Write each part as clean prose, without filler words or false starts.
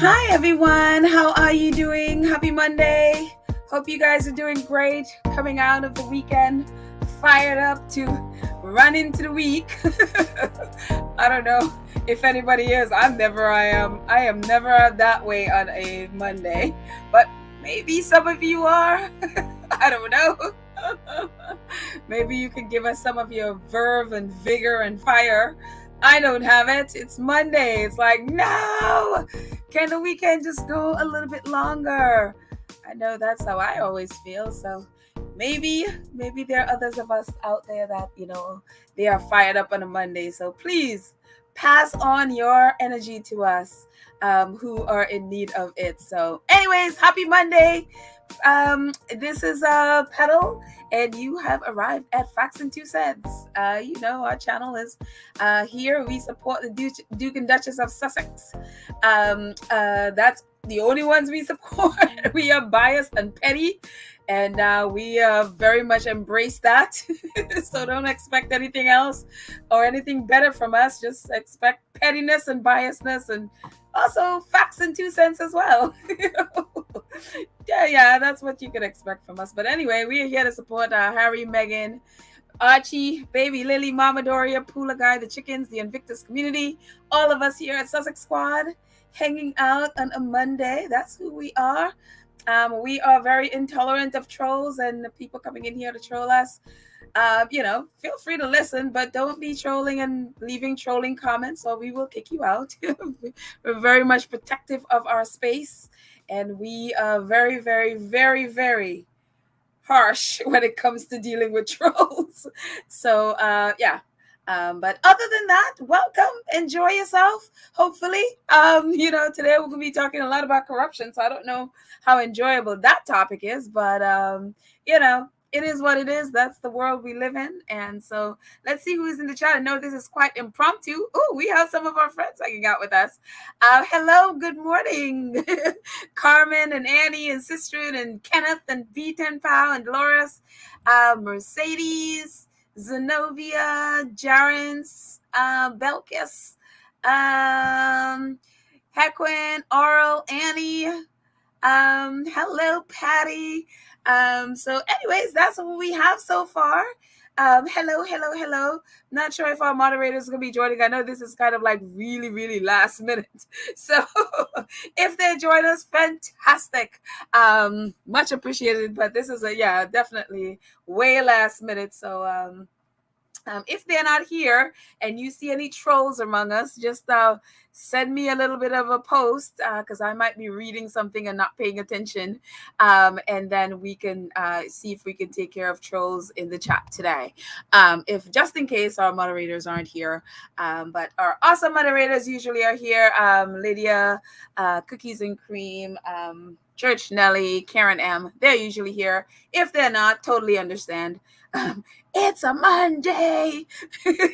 Hi, everyone. How are you doing? Happy Monday. Hope you guys are doing great. Coming out of the weekend, fired up to run into the week. I don't know if anybody is. I am. I am never that way on a Monday, but maybe some of you are. I don't know. Maybe you can give us some of your verve and vigor and fire. I don't have it. It's Monday. It's like, no! Can the weekend just go a little bit longer? I know that's how I always feel. So maybe there are others of us out there that, they are fired up on a Monday. So please pass on your energy to us who are in need of it. So anyways, happy Monday. This is Pedal, and you have arrived at Facts and Two Cents. Our channel is here. We support the Duke and Duchess of Sussex. That's the only ones we support. We are biased and petty, and we very much embrace that. So don't expect anything else or anything better from us. Just expect pettiness and biasness, and also facts and 2 cents as well. Yeah, that's what you can expect from us. But anyway, we are here to support Harry, Meghan, Archie, Baby Lily, Mama Doria, Pula Guy, the chickens, the Invictus community, all of us here at Sussex Squad, hanging out on a Monday. That's who we are. We are very intolerant of trolls and the people coming in here to troll us. Feel free to listen, but don't be trolling and leaving trolling comments, or we will kick you out. We're very much protective of our space, and we are very, very, very, very harsh when it comes to dealing with trolls. So, yeah. But other than that, welcome, enjoy yourself. Hopefully, today we're gonna be talking a lot about corruption. So I don't know how enjoyable that topic is, but it is what it is. That's the world we live in. And so let's see who is in the chat. I know this is quite impromptu. Oh, we have some of our friends hanging out with us. Hello, good morning. Carmen and Annie and Sistrid and Kenneth and V10 Pal and Dolores, Mercedes, Zenobia, Jarens, Belkis, Hequin, Oral, Annie. Hello, Patty. So anyways, that's what we have so far. Hello. Not sure if our moderators are going to be joining. I know this is kind of like really, really last minute. So if they join us, fantastic. Much appreciated. But this is definitely way last minute. So if they're not here and you see any trolls among us, just send me a little bit of a post because I might be reading something and not paying attention. And then we can see if we can take care of trolls in the chat today. If just in case our moderators aren't here. But our awesome moderators usually are here. Lydia, Cookies and Cream, Church Nelly, Karen M. They're usually here. If they're not, totally understand. It's a Monday. Thank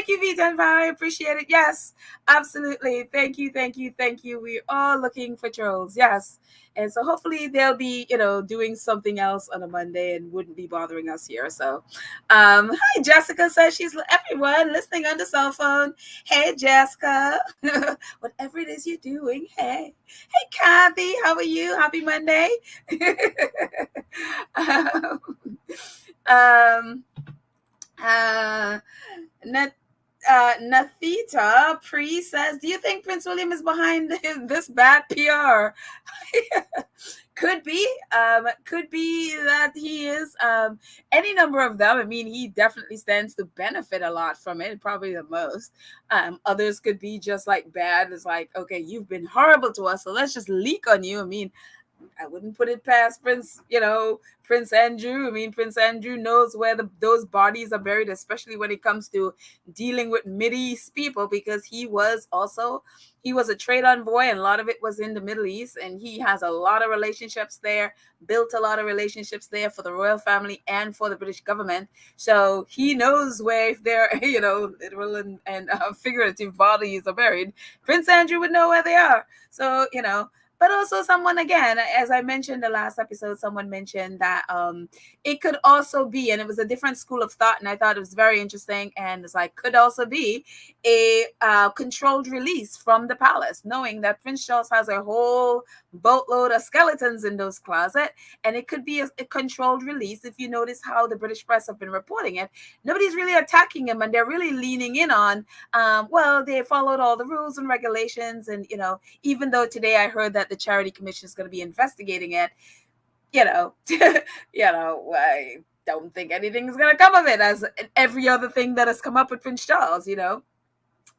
you, V10. I appreciate it. Yes, absolutely. Thank you. We're all looking for trolls. Yes. And so hopefully they'll be, doing something else on a Monday and wouldn't be bothering us here. So hi, Jessica says she's everyone listening on the cell phone. Hey, Jessica. Whatever it is you're doing. Hey, Kathy, how are you? Happy Monday. Nathita Pre says, do you think Prince William is behind this bad PR? Could be that he is. Any number of them. I mean, he definitely stands to benefit a lot from it, probably the most. Others could be just like bad. It's like, okay, you've been horrible to us, so let's just leak on you. I mean, I wouldn't put it past Prince Andrew. I mean, Prince Andrew knows where those bodies are buried, especially when it comes to dealing with Mideast people, because he was a trade envoy, and a lot of it was in the Middle East, and he has a lot of relationships there, built a lot of relationships there for the royal family and for the British government. So he knows where, if their literal and figurative bodies are buried, Prince Andrew would know where they are. So But also someone, again, as I mentioned the last episode, someone mentioned that it could also be, and it was a different school of thought, and I thought it was very interesting, and it's like, could also be a controlled release from the palace, knowing that Prince Charles has a whole boatload of skeletons in those closets, and it could be a controlled release. If you notice how the British press have been reporting it, nobody's really attacking him, and they're really leaning in on, well, they followed all the rules and regulations, and even though today I heard that the Charity Commission is going to be investigating it, I don't think anything's going to come of it, as every other thing that has come up with Prince Charles,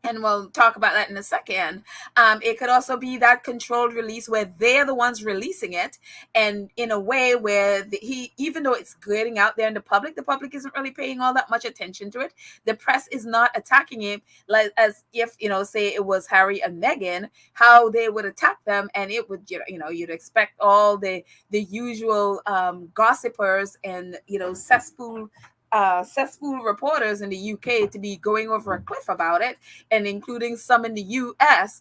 and we'll talk about that in a second. It could also be that controlled release where they're the ones releasing it, and in a way where even though it's getting out there in the public isn't really paying all that much attention to it. The press is not attacking him like as if, say it was Harry and Meghan, how they would attack them, and it would, you'd expect all the usual gossipers and cesspool reporters in the UK to be going over a cliff about it, and including some in the US.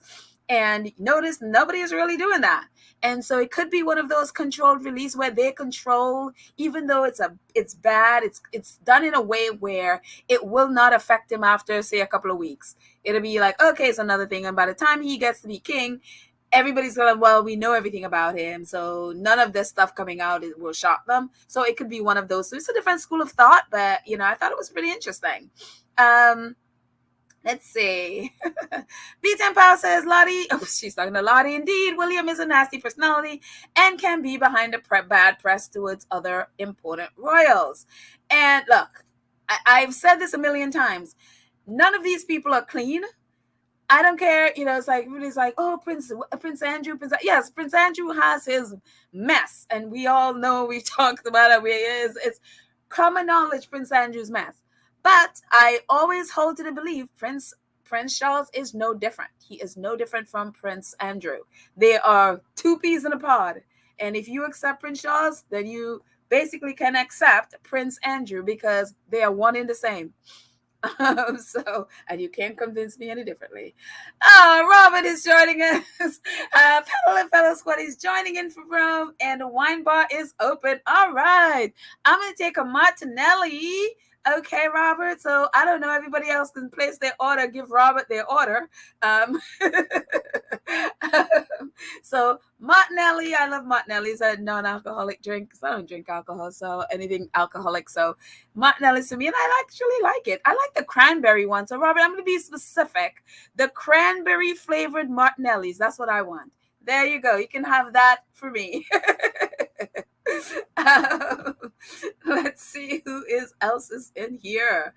And notice nobody is really doing that. And so it could be one of those controlled release where they control, even though it's bad, it's done in a way where it will not affect him after, say, a couple of weeks. It'll be like, okay, it's another thing. And by the time he gets to be king, everybody's gonna, well, we know everything about him, so none of this stuff coming out will shock them. So it could be one of those. So it's a different school of thought, but I thought it was pretty interesting. Let's see. B10 Power says, Lottie, she's talking to Lottie. Indeed, William is a nasty personality and can be behind the bad press towards other important royals. And look, I've said this a million times. None of these people are clean. I don't care, it's like, everybody's like, oh, Prince Andrew, yes, Prince Andrew has his mess, and we all know, we've talked about it, it's common knowledge, Prince Andrew's mess. But I always hold to the belief Prince Charles is no different. He is no different from Prince Andrew. They are two peas in a pod, and if you accept Prince Charles, then you basically can accept Prince Andrew, because they are one and the same. And you can't convince me any differently. Robert is joining us. Fellow and fellow squad is joining in from Rome, and the wine bar is open. All right, I'm gonna take a Martinelli. Okay, Robert. So I don't know. Everybody else can place their order. Give Robert their order. So Martinelli, I love Martinelli. It's a non-alcoholic drink because I don't drink alcohol, so anything alcoholic. So Martinelli's to me, and I actually like it. I like the cranberry one. So Robert, I'm going to be specific. The cranberry flavored Martinellis. That's what I want. There you go. You can have that for me. Let's see who else is in here.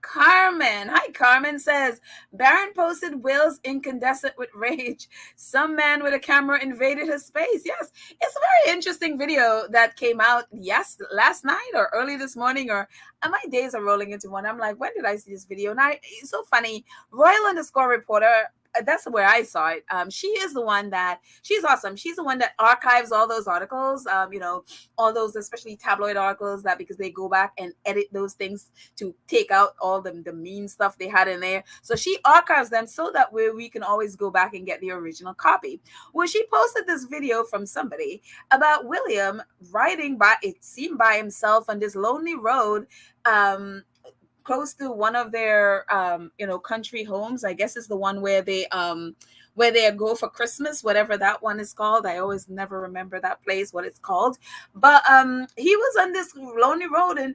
Carmen. Hi, Carmen says, Baron posted Will's incandescent with rage. Some man with a camera invaded his space. Yes, it's a very interesting video that came out, last night or early this morning, or my days are rolling into one. I'm like, when did I see this video? And it's so funny. Royal_reporter, that's where I saw it. She is the one she's awesome. She's the one that archives all those articles, all those, especially tabloid articles, that because they go back and edit those things to take out all the mean stuff they had in there. So she archives them so that we can always go back and get the original copy. Well, she posted this video from somebody about William riding by himself on this lonely road, close to one of their country homes. I guess is the one where they go for Christmas, whatever that one is called. I always never remember that place, what it's called. But he was on this lonely road, and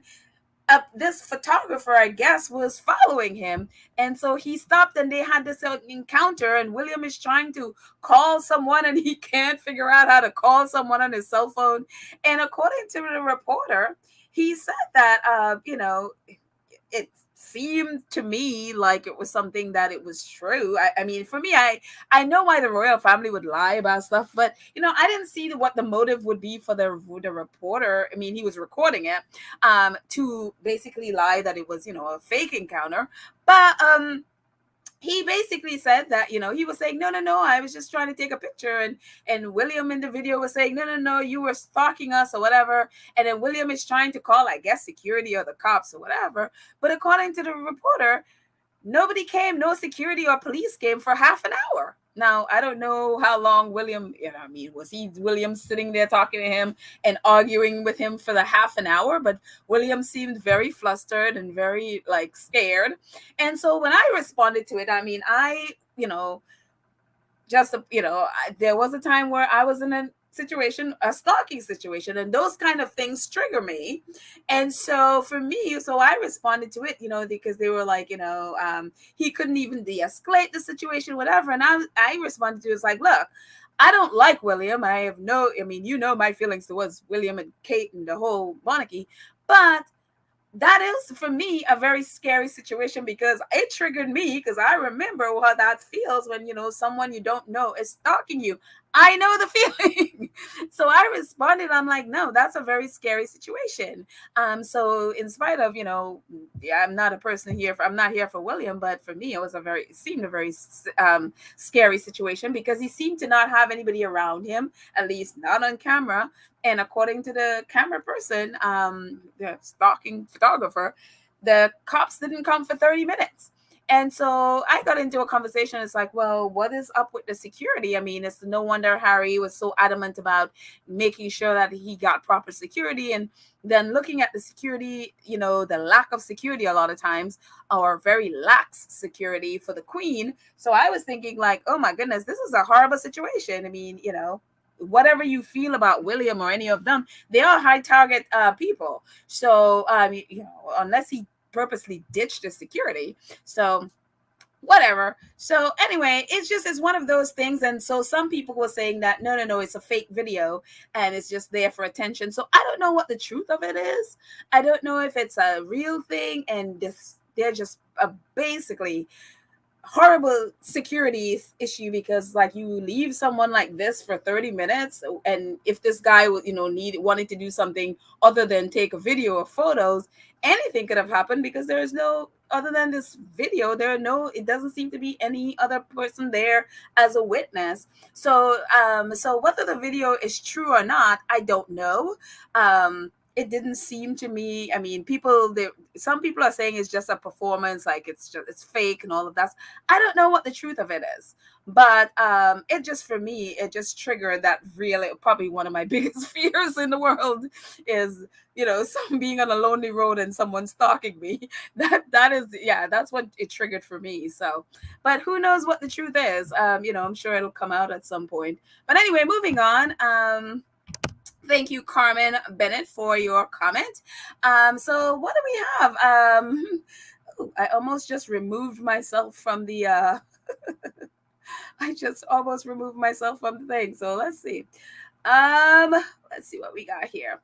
this photographer, I guess, was following him. And so he stopped, and they had this encounter, and William is trying to call someone, and he can't figure out how to call someone on his cell phone. And according to the reporter, he said that it seemed to me like it was something that it was true. I mean, for me, I know why the royal family would lie about stuff, but I didn't see what the motive would be for the reporter. I mean, he was recording it to basically lie that it was a fake encounter, but he basically said that, he was saying, no, I was just trying to take a picture. And William in the video was saying, no, you were stalking us or whatever. And then William is trying to call, I guess, security or the cops or whatever. But according to the reporter, nobody came, no security or police came for half an hour. Now, I don't know how long William, I mean, was he William sitting there talking to him and arguing with him for the half an hour? But William seemed very flustered and very like scared. And so when I responded to it, I mean, just there was a time where I was in a stalking situation, and those kind of things trigger me. And so for me, so I responded to it, because they were like, he couldn't even de-escalate the situation, whatever. And I responded to it, it's like, look, I don't like William. I mean, my feelings towards William and Kate and the whole monarchy, but that is for me a very scary situation, because it triggered me, because I remember how that feels when someone you don't know is stalking you. I know the feeling. So I responded, I'm like, no, that's a very scary situation. So in spite of yeah, I'm not here for William, but for me it seemed a very scary situation, because he seemed to not have anybody around him, at least not on camera. And according to the camera person, the stalking photographer, the cops didn't come for 30 minutes. And so I got into a conversation. It's like, well, what is up with the security? I mean, it's no wonder Harry was so adamant about making sure that he got proper security. And then looking at the security, the lack of security a lot of times, or very lax security for the Queen. So I was thinking like, oh my goodness, this is a horrible situation. I mean, whatever you feel about William or any of them, they are high target people. So, unless he purposely ditched the security. So, whatever. So anyway, it's one of those things. And so some people were saying that no, it's a fake video and it's just there for attention. So I don't know what the truth of it is. I don't know if it's a real thing and they're just basically horrible security issue, because like you leave someone like this for 30 minutes, and if this guy wanted to do something other than take a video or photos, anything could have happened, because there is no other than this video, it doesn't seem to be any other person there as a witness. So so whether the video is true or not, I don't know. It didn't seem to me, I mean, some people are saying it's just a performance, like it's fake and all of that. I don't know what the truth of it is, but for me, it just triggered that. Really, probably one of my biggest fears in the world is, some being on a lonely road and someone stalking me. That is, yeah, that's what it triggered for me. So, but who knows what the truth is? I'm sure it'll come out at some point. But anyway, moving on. Thank you, Carmen Bennett, for your comment. So what do we have? I almost just removed myself from the I just almost removed myself from the thing. So let's see. Let's see what we got here.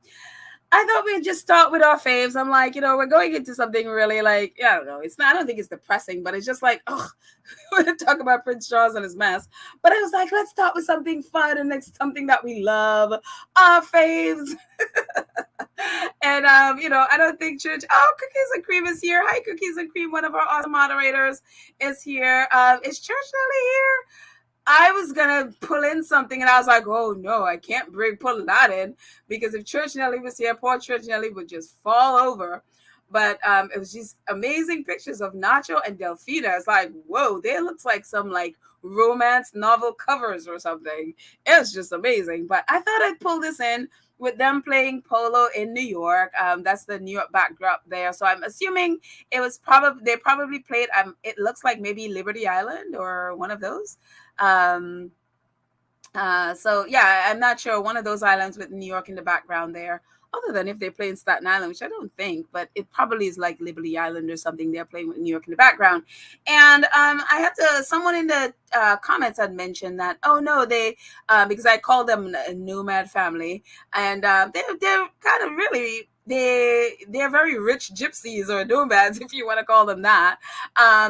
I thought we'd just start with our faves. I'm like, we're going into something really like, I don't know. I don't think it's depressing, but it's just like, we're going to talk about Prince Charles and his mess. But I was like, let's start with something fun and like something that we love. Our faves. And, I don't think Church. Oh, Cookies and Cream is here. Hi, Cookies and Cream. One of our awesome moderators is here. Is Church Nelly here? I was gonna pull in something, and I was like, "Oh no, I can't pull that in, because if Church Nelly was here, poor Church Nelly would just fall over." But it was just amazing pictures of Nacho and Delfina. It's like, whoa, they looks like some like romance novel covers or something. It was just amazing. But I thought I'd pull this in with them playing polo in New York. That's the New York backdrop there. So I'm assuming they probably played. It looks like maybe Liberty Island or one of those. So yeah, I'm not sure, one of those islands with New York in the background there, other than if they play in Staten Island, which I don't think, but it probably is like Liberty Island or something. They're playing with New York in the background. And someone in the comments had mentioned that, oh no, they because I called them a nomad family, and they're kind of really, they're very rich gypsies or nomads, if you want to call them that.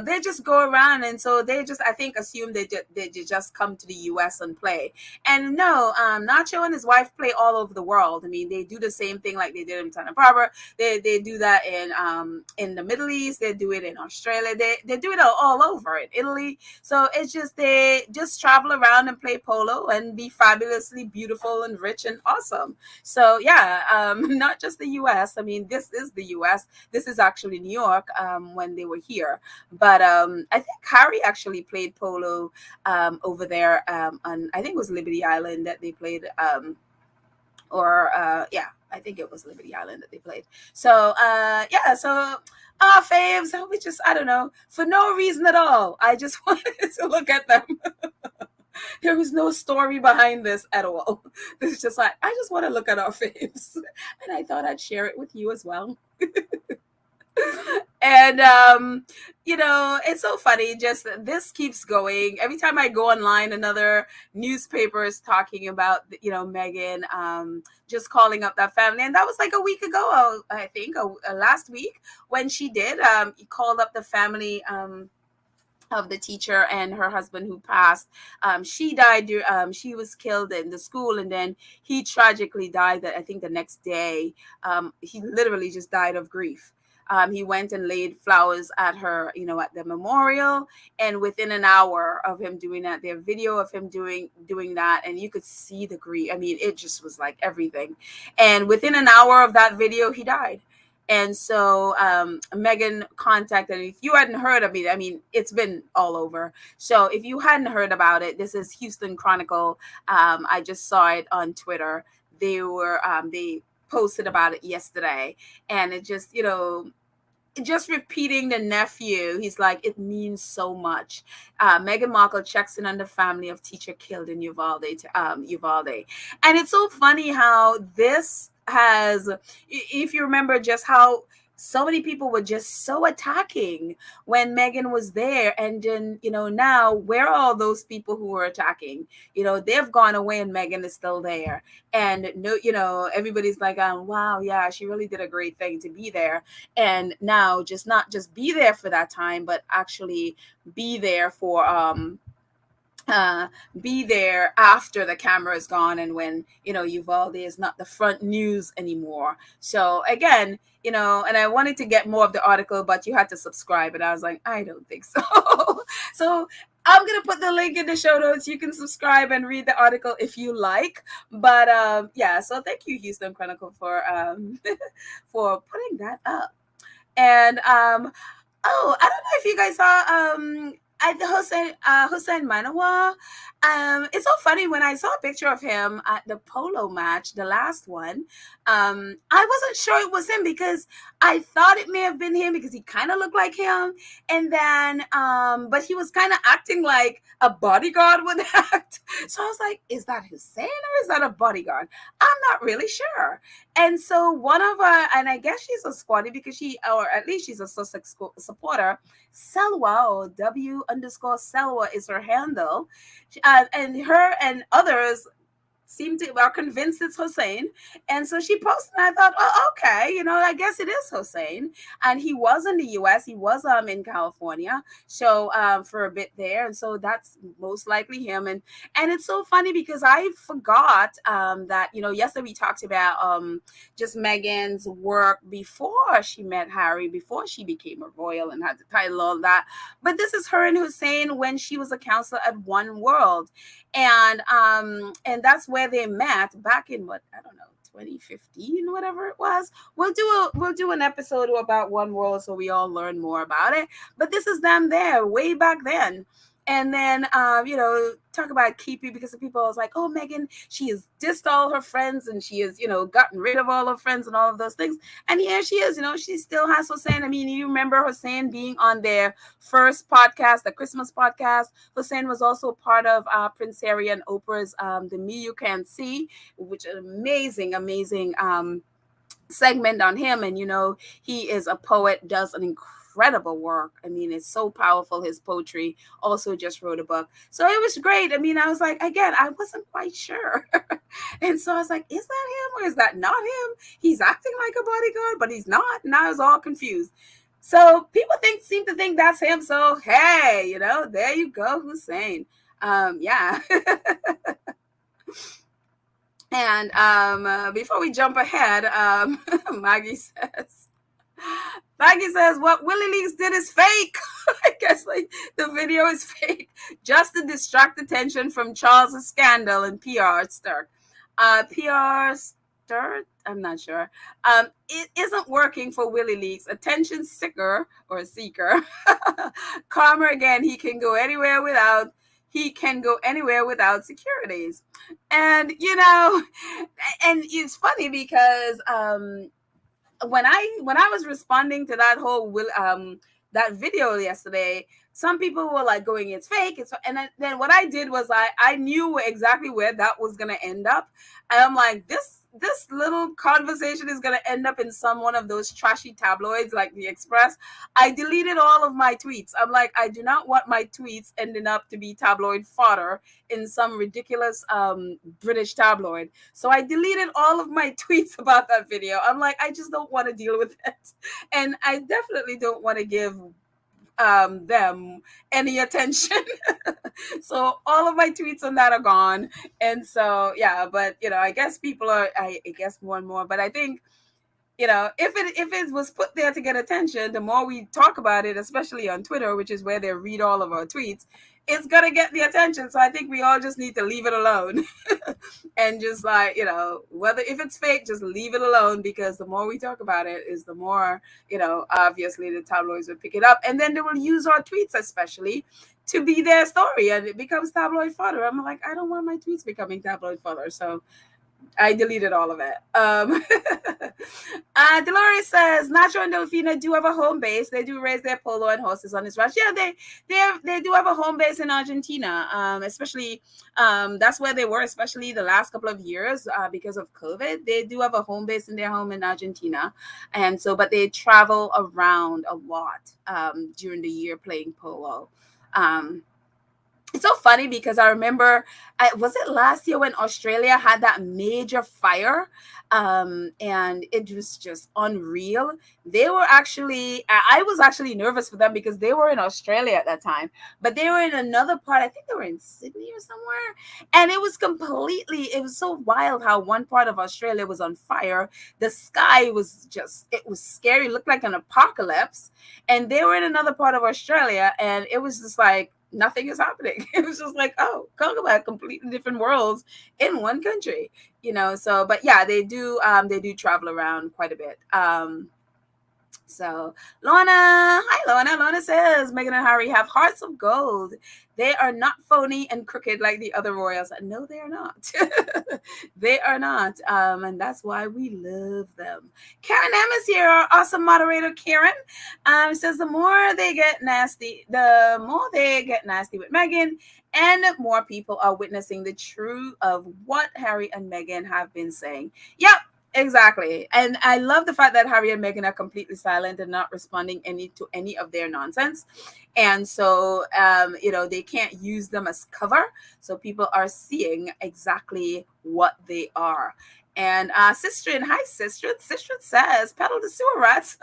They just go around, and so they just, I think, assume they just come to the US and play. And no, Nacho and his wife play all over the world. I mean, they do the same thing like they did in Santa Barbara. They do that in the Middle East. They do it in Australia. They do it all over in Italy. So it's just, they just travel around and play polo and be fabulously beautiful and rich and awesome. So yeah, not just the US. I mean, this is the US. This is actually New York when they were here. But I think Harry actually played polo over there on, I think it was Liberty Island that they played. Or yeah, I think it was Liberty Island that they played. So yeah, so faves, we just, I don't know, for no reason at all. I just wanted to look at them. There was no story behind this at all. This is just like, I just want to look at our faves, and I thought I'd share it with you as well. And you know, it's so funny, just this keeps going. Every time I go online, another newspaper is talking about, you know, Meghan just calling up that family. And that was like a week ago, I think, last week, when she did. He called up the family of the teacher and her husband who passed. She died. She was killed in the school, and then he tragically died. I think the next day. He literally just died of grief. He went and laid flowers at her, you know, at the memorial, and within an hour of him doing that, their video of him doing that, and you could see the grief. I mean, it just was like everything. And within an hour of that video, he died. And so Meghan contacted, and if you hadn't heard of it, I mean, it's been all over. So if you hadn't heard about it, this is Houston Chronicle. I just saw it on Twitter. They posted about it yesterday, and it just, you know, just repeating the nephew, he's like, it means so much. Meghan Markle checks in on the family of teacher killed in Uvalde. And it's so funny how this has, if you remember just how so many people were just so attacking when Meghan was there. And then, you know, now where are all those people who were attacking? You know, they've gone away and Meghan is still there. And no, you know, everybody's like, wow, yeah, she really did a great thing to be there. And now just not just be there for that time, but actually be there for be there after the camera is gone, and when, you know, Uvalde is not the front news anymore. So again, you know, and I wanted to get more of the article, but you had to subscribe, and I was like, I don't think so. So I'm gonna put the link in the show notes. You can subscribe and read the article if you like. But yeah, so thank you, Houston Chronicle, for for putting that up. And oh, I don't know if you guys saw Hussein Manawa. It's so funny, when I saw a picture of him at the polo match, the last one. I wasn't sure it was him, because I thought it may have been him because he kind of looked like him. And then, but he was kind of acting like a bodyguard would act. So I was like, is that Hussein or is that a bodyguard? I'm not really sure. And so one of and I guess she's a squatty, because or at least she's a Sussex supporter. Selwa, or W_Selwa is her handle. And her and others are convinced it's Hussein. And so she posted, and I thought, oh, okay, you know, I guess it is Hussein. And he was in the US. He was in California, so for a bit there. And so that's most likely him. And it's so funny, because I forgot that, you know, yesterday we talked about just Meghan's work before she met Harry, before she became a royal and had the title, all that. But this is her and Hussein when she was a counselor at One World. And that's where they met back in, what, I don't know, 2015, whatever it was. We'll do an episode about One World, so we all learn more about it. But this is them there way back then. And then, you know, talk about keeping, because the people was like, oh, Meghan, she has dissed all her friends, and she has, you know, gotten rid of all her friends and all of those things. And here she is, you know, she still has Hussein. I mean, you remember Hussein being on their first podcast, the Christmas podcast. Hussein was also part of Prince Harry and Oprah's The Me You Can't See, which is amazing segment on him. And, you know, he is a poet, does an incredible work. I mean, it's so powerful. His poetry. Also just wrote a book. So it was great. I mean, I was like, again, I wasn't quite sure. And so I was like, is that him or is that not him? He's acting like a bodyguard, but he's not. And I was all confused. So people seem to think that's him. So, hey, you know, there you go, Hussein. Yeah. And before we jump ahead, Maggie says, what Willie Leaks did is fake. I guess like the video is fake, just to distract attention from Charles's scandal and PR stir. PR banter, I'm not sure. It isn't working for Willie Leaks. Attention seeker or seeker. Karma again. He can go anywhere without securities. And and it's funny because when I was responding to that that video yesterday, some people were like going, it's fake, and then what I did was I knew exactly where that was going to end up, and I'm like, this little conversation is going to end up in some one of those trashy tabloids like the Express. I deleted all of my tweets. I'm like, I do not want my tweets ending up to be tabloid fodder in some ridiculous British tabloid. So I deleted all of my tweets about that video. I'm like, I just don't want to deal with it. And I definitely don't want to give them any attention. So all of my tweets on that are gone. And so, yeah, but, I guess people are, I guess more and more, but I think, if it was put there to get attention, the more we talk about it, especially on Twitter, which is where they read all of our tweets, it's going to get the attention. So I think we all just need to leave it alone and just whether if it's fake, just leave it alone, because the more we talk about it is the more, obviously the tabloids will pick it up, and then they will use our tweets especially to be their story, and it becomes tabloid fodder. I'm like, I don't want my tweets becoming tabloid fodder. So I deleted all of it. Dolores says Nacho and Delfina do have a home base. They do raise their polo and horses on this ranch. Yeah, they do have a home base in Argentina. Especially that's where they were, especially the last couple of years because of COVID. They do have a home base in their home in Argentina, and so but they travel around a lot during the year playing polo. It's so funny because I remember, was it last year when Australia had that major fire? And it was just unreal. They were actually, I was actually nervous for them because they were in Australia at that time, but they were in another part. I think they were in Sydney or somewhere. And it was so wild how one part of Australia was on fire. The sky was it was scary. It looked like an apocalypse. And they were in another part of Australia, and it was just like, nothing is happening. It was just like, oh, talk about completely different worlds in one country, so, but yeah, they do travel around quite a bit. So Lorna says Meghan and Harry have hearts of gold. They are not phony and crooked like the other royals. No, they are not. They are not. And that's why we love them. Karen M is here, our awesome moderator Karen. Says the more they get nasty with Meghan, and more people are witnessing the truth of what Harry and Meghan have been saying. Yep. Exactly. And I love the fact that Harry and Meghan are completely silent and not responding to any of their nonsense. And so, they can't use them as cover. So people are seeing exactly what they are. And Sistren, hi Sistren. Sistren says, pedal the sewer rats.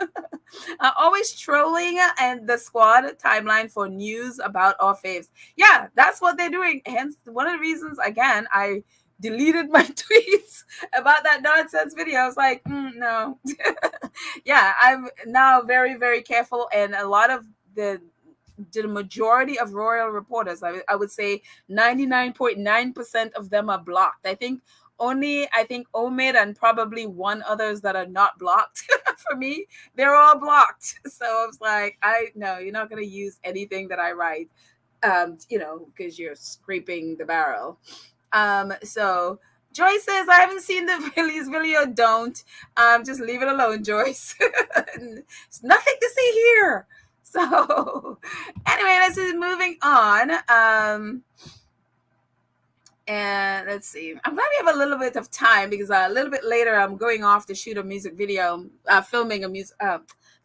Always trolling and the squad timeline for news about our faves. Yeah, that's what they're doing. Hence, one of the reasons, again, I deleted my tweets about that nonsense video. I was like, no. Yeah, I'm now very, very careful. And a lot of the majority of royal reporters, I would say 99.9% of them are blocked. I think Omid and probably one others that are not blocked. For me, they're all blocked. So I was like, no, you're not going to use anything that I write, because you're scraping the barrel. So Joyce says, I haven't seen the Phillies video. Don't. Just leave it alone, Joyce. There's nothing to see here. So anyway, let's just moving on. And let's see. I'm glad we have a little bit of time because a little bit later I'm going off to shoot a music video,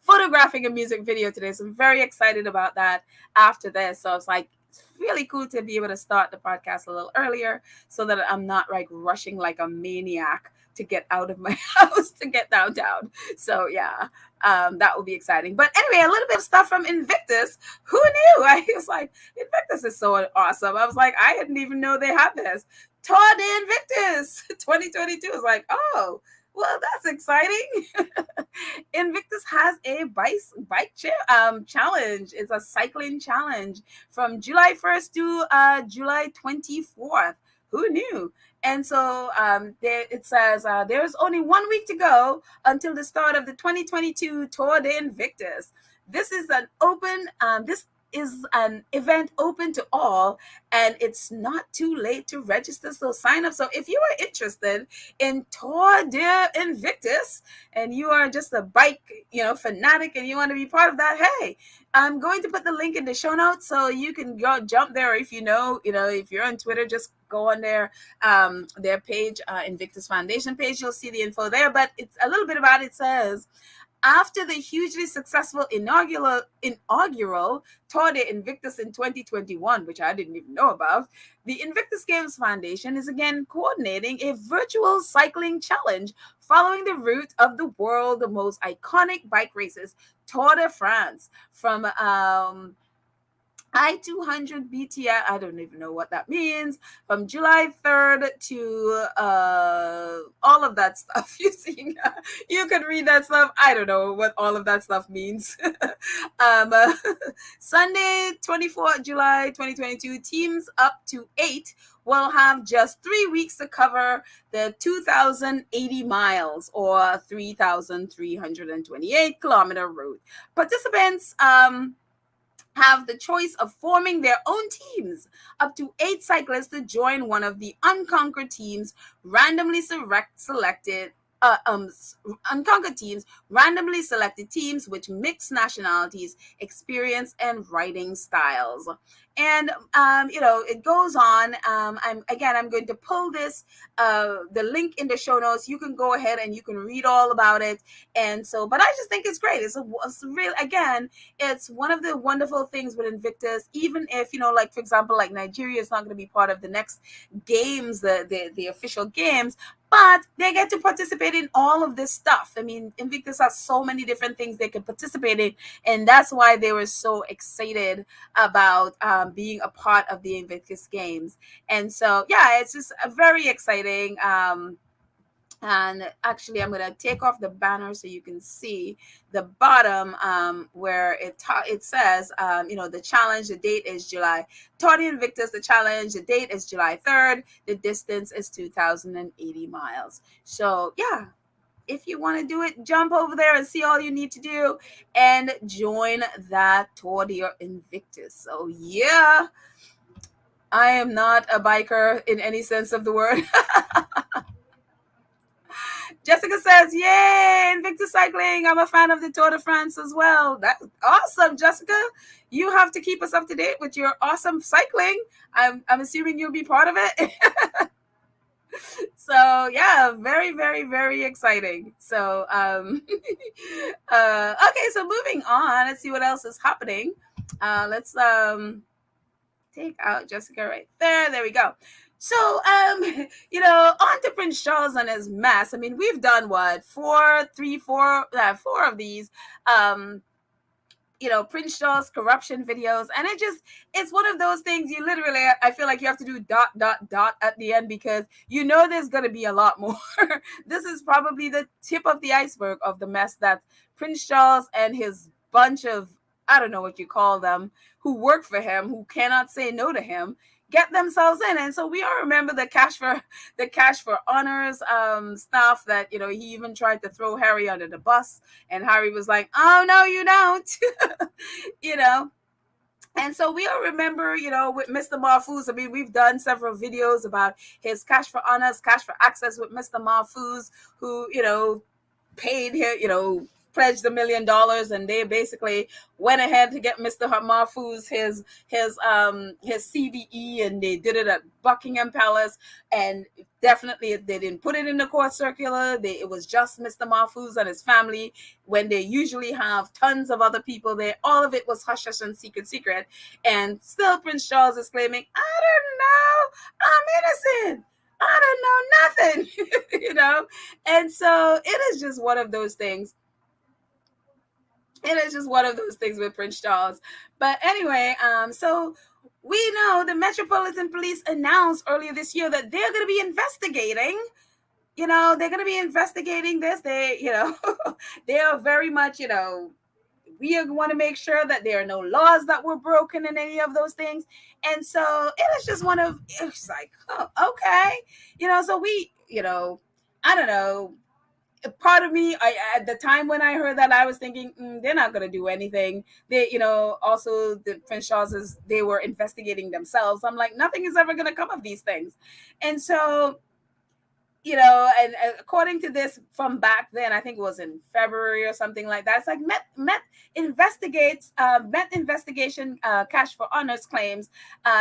photographing a music video today. So I'm very excited about that after this. So it's like, it's really cool to be able to start the podcast a little earlier so that I'm not like rushing like a maniac to get out of my house to get downtown. So yeah, that will be exciting. But anyway, a little bit of stuff from Invictus. Who knew? I was like, Invictus is so awesome. I was like, I didn't even know they had this. Tour de Invictus 2022. I was like, oh, well, that's exciting. Invictus has a bike challenge. It's a cycling challenge from July 1st to July 24th. Who knew? And so it says there's only 1 week to go until the start of the 2022 Tour de Invictus. This is an open. This is an event open to all, and it's not too late to register. So sign up. So if you are interested in Tour de Invictus and you are just a bike, fanatic, and you want to be part of that, hey, I'm going to put the link in the show notes so you can go jump there. If if you're on Twitter, just go on their page, Invictus Foundation page. You'll see the info there. But it's a little bit about it. Says, after the hugely successful inaugural Tour de Invictus in 2021, which I didn't even know about, the Invictus Games Foundation is again coordinating a virtual cycling challenge following the route of the world's most iconic bike races, Tour de France, from I-200 BTI, I don't even know what that means, from July 3rd to all of that stuff. You can read that stuff. I don't know what all of that stuff means. Sunday, 24th July 2022, teams up to 8 will have just 3 weeks to cover the 2,080 miles or 3,328 kilometer route. Participants have the choice of forming their own teams. Up to 8 cyclists to join one of the unconquered teams, randomly selected teams which mix nationalities, experience, and riding styles. And it goes on. I'm going to pull the link in the show notes. You can go ahead and you can read all about it. And so, but I just think it's great. It's one of the wonderful things with Invictus. Even if for example, like Nigeria is not going to be part of the next games, the official games, but they get to participate in all of this stuff. I mean, Invictus has so many different things they can participate in, and that's why they were so excited about being a part of the Invictus Games. And so, yeah, it's just very exciting. And actually, I'm going to take off the banner so you can see the bottom where it says, the challenge, the date is July. Tour de Invictus, the challenge, the date is July 3rd. The distance is 2,080 miles. So, yeah, if you want to do it, jump over there and see all you need to do and join that Tour de Invictus. So, yeah, I am not a biker in any sense of the word. Jessica says, yay, Invictus Cycling. I'm a fan of the Tour de France as well. That's awesome, Jessica. You have to keep us up to date with your awesome cycling. I'm assuming you'll be part of it. So, yeah, very, very, very exciting. So, okay, so moving on. Let's see what else is happening. Let's take out Jessica right there. There we go. So, on to Prince Charles and his mess. I mean, we've done four of these, Prince Charles corruption videos. And it's one of those things you literally, I feel like you have to do ... at the end because there's going to be a lot more. This is probably the tip of the iceberg of the mess that Prince Charles and his bunch of, I don't know what you call them, who work for him, who cannot say no to him, get themselves in. And so we all remember the cash for honors stuff that he even tried to throw Harry under the bus, and Harry was like, oh no you don't. And so we all remember, with Mr. Mahfouz. I mean, we've done several videos about his cash for honors, cash for access with Mr. Mahfouz, who paid him, pledged $1 million, and they basically went ahead to get Mr. Mahfouz his CVE, and they did it at Buckingham Palace, and definitely they didn't put it in the court circular. It was just Mr. Mahfouz and his family, when they usually have tons of other people there. All of it was hush hush and secret, and still Prince Charles is claiming, I don't know, I'm innocent, I don't know nothing. And so it is just one of those things. It is just one of those things with Prince Charles. But anyway, so we know the Metropolitan Police announced earlier this year that they're going to be investigating. They're going to be investigating this. They, they are very much, we want to make sure that there are no laws that were broken in any of those things. And so it is just it's like, oh, okay, so we, I don't know, part of me, at the time when I heard that, I was thinking, they're not going to do anything. They, also the Prince Charleses, they were investigating themselves. I'm like, nothing is ever going to come of these things. And so, and according to this from back then, I think it was in February or something like that. It's like Met investigation cash for honors claims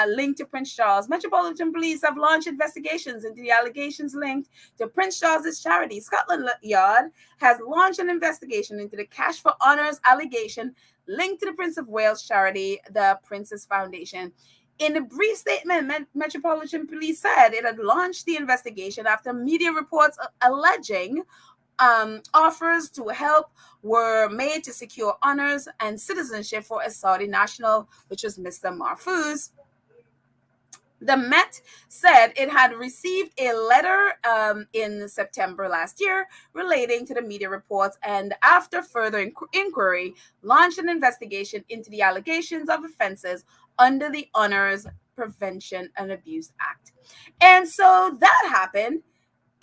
linked to Prince Charles. Metropolitan Police have launched investigations into the allegations linked to Prince Charles's charity. Scotland Yard has launched an investigation into the cash for honors allegation linked to the Prince of Wales charity, the Princess Foundation. In a brief statement, Metropolitan Police said it had launched the investigation after media reports alleging offers to help were made to secure honors and citizenship for a Saudi national, which was Mr. Mahfouz. The Met said it had received a letter in September last year relating to the media reports, and after further inquiry, launched an investigation into the allegations of offenses under the Honors Prevention and Abuse Act. And so that happened.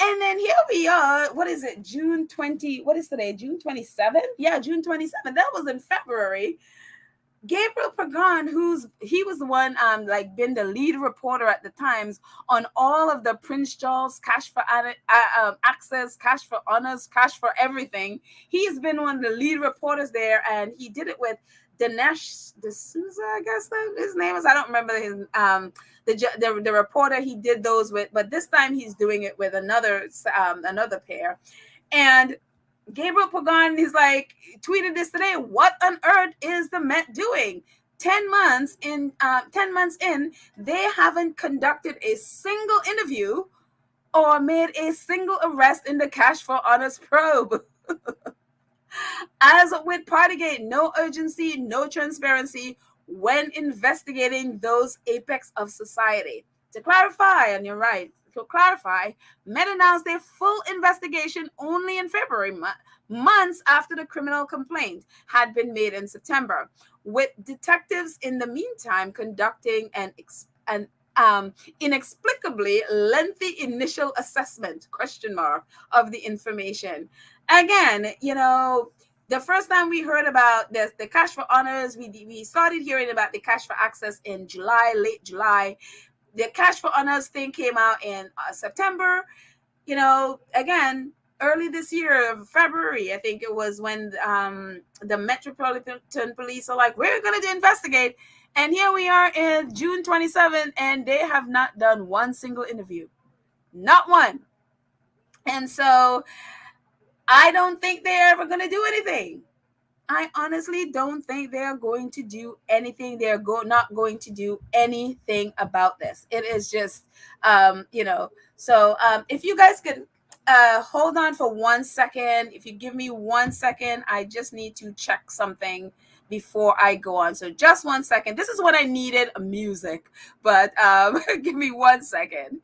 And then here we are. What is it? June 20. What is today? June 27th? Yeah, June 27th. That was in February. Gabriel Pagan, he was the one been the lead reporter at the Times on all of the Prince Charles cash for access, cash for honors, cash for everything. He's been one of the lead reporters there, and he did it with Dinesh D'Souza, I guess that his name is. I don't remember his the reporter he did those with, but this time he's doing it with another pair. And Gabriel Pagan is like, tweeted this today. What on earth is the Met doing? 10 months in, they haven't conducted a single interview or made a single arrest in the cash for honors probe. As with Partygate, no urgency, no transparency when investigating those apex of society. To clarify, and you're right, Met announced a full investigation only in February, months after the criminal complaint had been made in September, with detectives in the meantime conducting an inexplicably lengthy initial assessment, of the information. Again, the first time we heard about the cash for honors, we started hearing about the cash for access in late July. The cash for honors thing came out in September. Again, early this year, February, I think it was, when the Metropolitan Police are like, we're going to investigate. And here we are in June 27th, and they have not done one single interview. Not one. And so I don't think they're ever going to do anything. I honestly don't think they're going to do anything. They're not going to do anything about this. It is just, So if you guys could hold on for 1 second. If you give me 1 second, I just need to check something before I go on. So just 1 second. This is what I needed, music. But give me 1 second.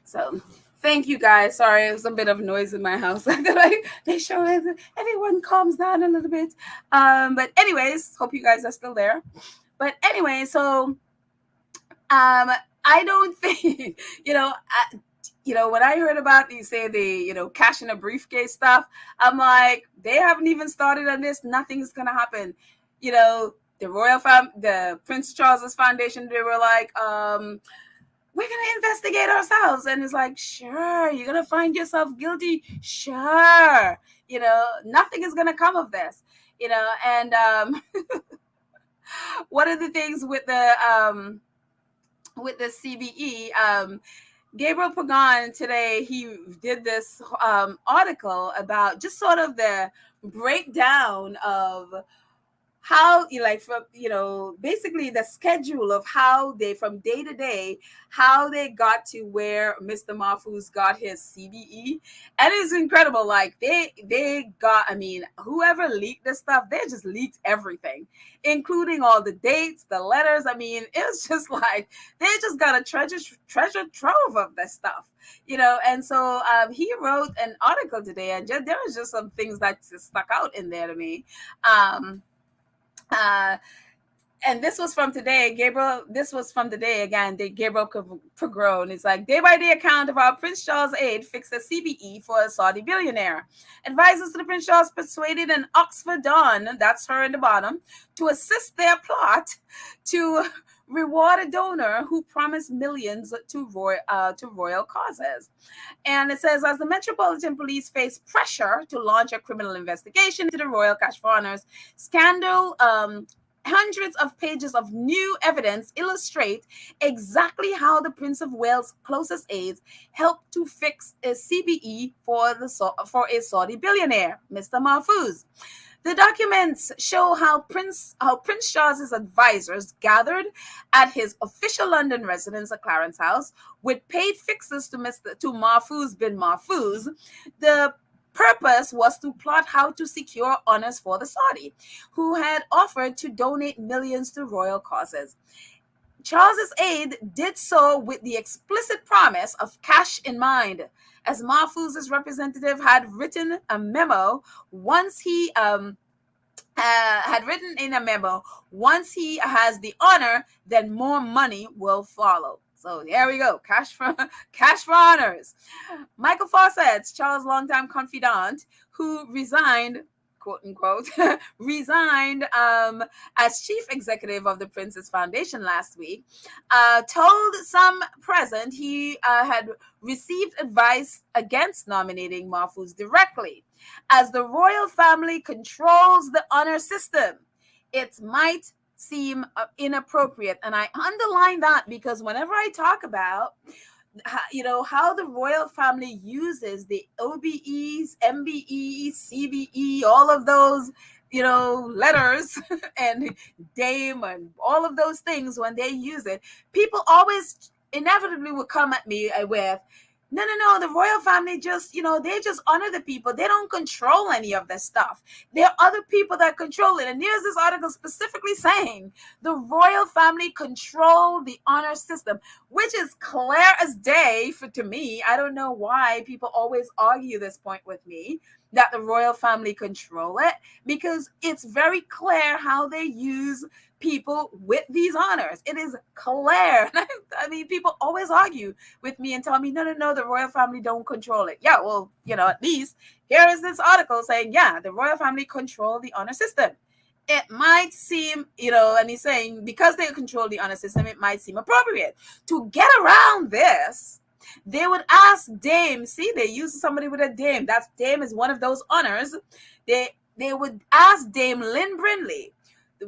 So thank you guys. Sorry, it was a bit of noise in my house. They show everyone calms down a little bit. But anyways, hope you guys are still there. But anyway, so I don't think, when I heard about you say the, cash in a briefcase stuff, I'm like, they haven't even started on this. Nothing's going to happen. The Prince Charles's Foundation, they were like, we're going to investigate ourselves. And it's like, sure, you're going to find yourself guilty. Sure. Nothing is going to come of this, and one of the things with the CBE, Gabriel Pagan today, he did this article about just sort of the breakdown of how you like from basically the schedule of how they from day to day, how they got to where Mr. Mahfouz got his CBE. And it's incredible. Like they got, I mean, whoever leaked this stuff, they just leaked everything, including all the dates, the letters. I mean, it's just like they just got a treasure trove of this stuff. And so he wrote an article today, and there was just some things that just stuck out in there to me. Um uh and this was from today, Gabriel. This was from today again. Gabriel Pagron. It's like day by day account of how Prince Charles' aide fixed a CBE for a Saudi billionaire. Advisors to the Prince Charles persuaded an Oxford Don, that's her in the bottom, to assist their plot to reward a donor who promised millions to royal causes. And it says, as the Metropolitan Police face pressure to launch a criminal investigation into the Royal Cash for Honors scandal, hundreds of pages of new evidence illustrate exactly how the Prince of Wales' closest aides helped to fix a CBE for a Saudi billionaire, Mr. Mahfouz. The documents show how Prince Charles's advisors gathered at his official London residence at Clarence House with paid fixers to Mahfouz bin Mahfouz. The purpose was to plot how to secure honors for the Saudi, who had offered to donate millions to royal causes. Charles's aide did so with the explicit promise of cash in mind, as Mahfouz's representative had written a memo once he once he has the honor, then more money will follow. So there we go. Cash for honors. Michael Fawcett, Charles' longtime confidant, who resigned, quote unquote, resigned as chief executive of the Prince's Foundation last week, told some present he had received advice against nominating Mahfouz directly. As the royal family controls the honor system, it might seem inappropriate. And I underline that because whenever I talk about how the royal family uses the OBEs, MBEs, CBE, all of those letters and dame and all of those things, when they use it, people always inevitably will come at me with, no, the royal family just, they just honor the people. They don't control any of this stuff. There are other people that control it. And here's this article specifically saying the royal family control the honor system, which is clear as day to me. I don't know why people always argue this point with me, that the royal family control it, because it's very clear how they use people with these honors. It is clear. I mean, people always argue with me and tell me, no, the royal family don't control it. Yeah, well, at least here is this article saying, yeah, the royal family control the honor system. It might seem, and he's saying because they control the honor system, it might seem appropriate to get around this. They would ask Dame, see, they use somebody with a Dame. That's Dame is one of those honors. They would ask Dame Lynn Brindley,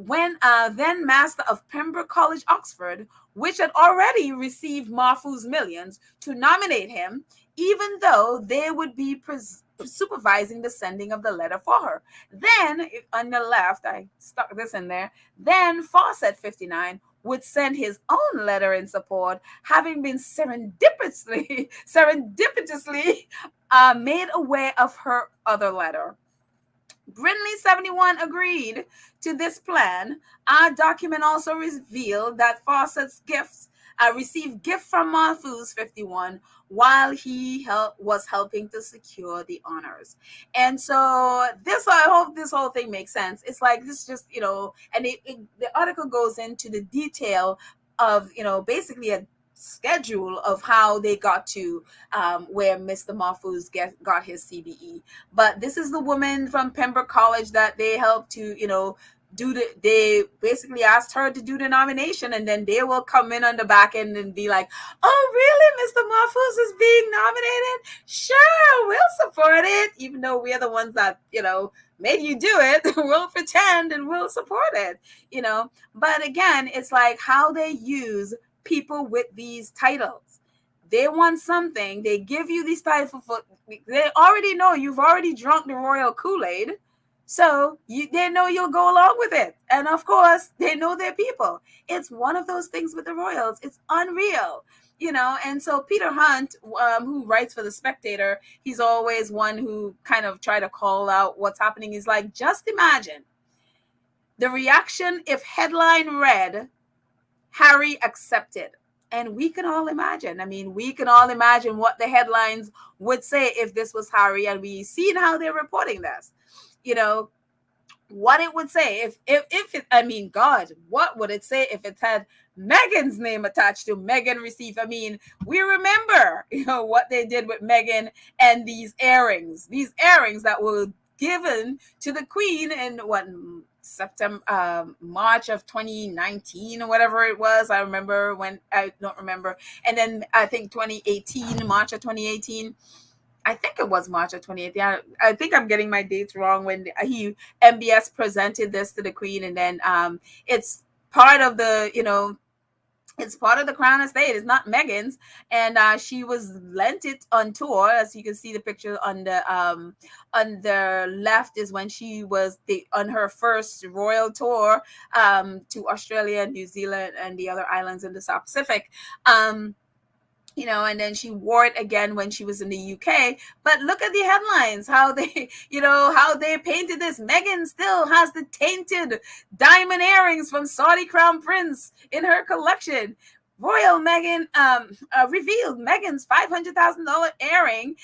when then master of Pembroke College, Oxford, which had already received Mahfouz millions, to nominate him, even though they would be supervising the sending of the letter for her. Then, on the left, I stuck this in there, then Fawcett, 59, would send his own letter in support, having been serendipitously made aware of her other letter. Brindley, 71, agreed to this plan. Our document also revealed that Fawcett's received gift from Mahfouz, 51, while he was helping to secure the honors. And so I hope this whole thing makes sense. It's like this just, and the article goes into the detail of, basically a schedule of how they got to where Mr. Mahfouz got his CBE. But this is the woman from Pembroke College that they helped to, they basically asked her to do the nomination, and then they will come in on the back end and be like, oh, really? Mr. Mahfouz is being nominated? Sure, we'll support it. Even though we're the ones that, made you do it, we'll pretend and we'll support it, But again, it's like how they use people with these titles. They want something, they give you these titles they already know you've already drunk the royal Kool-Aid, So they know you'll go along with it. And of course, they know their people. It's one of those things with the royals. It's unreal, you know. And so Peter Hunt, who writes for The Spectator, he's always one who kind of try to call out what's happening. He's like, just imagine the reaction if headline read, Harry accepted. And we can all imagine. I mean, we can all imagine what the headlines would say if this was Harry, and we seen how they're reporting this. You know, what it would say if it, I mean, God, what would it say if it had Meghan's name attached to Meghan received? I mean, we remember, you know, what they did with Meghan and these earrings that were given to the Queen in what, September, March of 2019 or whatever it was. I remember when, I don't remember. And then I think 2018, March of 2018. I think it was March of 2018. I think I'm getting my dates wrong when MBS presented this to the Queen, and then it's part of the, you know, it's part of the Crown Estate. It's not Meghan's, and she was lent it on tour. As you can see, the picture on the left is when she was on her first royal tour to Australia, New Zealand, and the other islands in the South Pacific. You know, and then she wore it again when she was in the UK. But look at the headlines, how they, you know, how they painted this. Meghan still has the tainted diamond earrings from Saudi Crown Prince in her collection. Royal Meghan revealed Meghan's $500,000 earring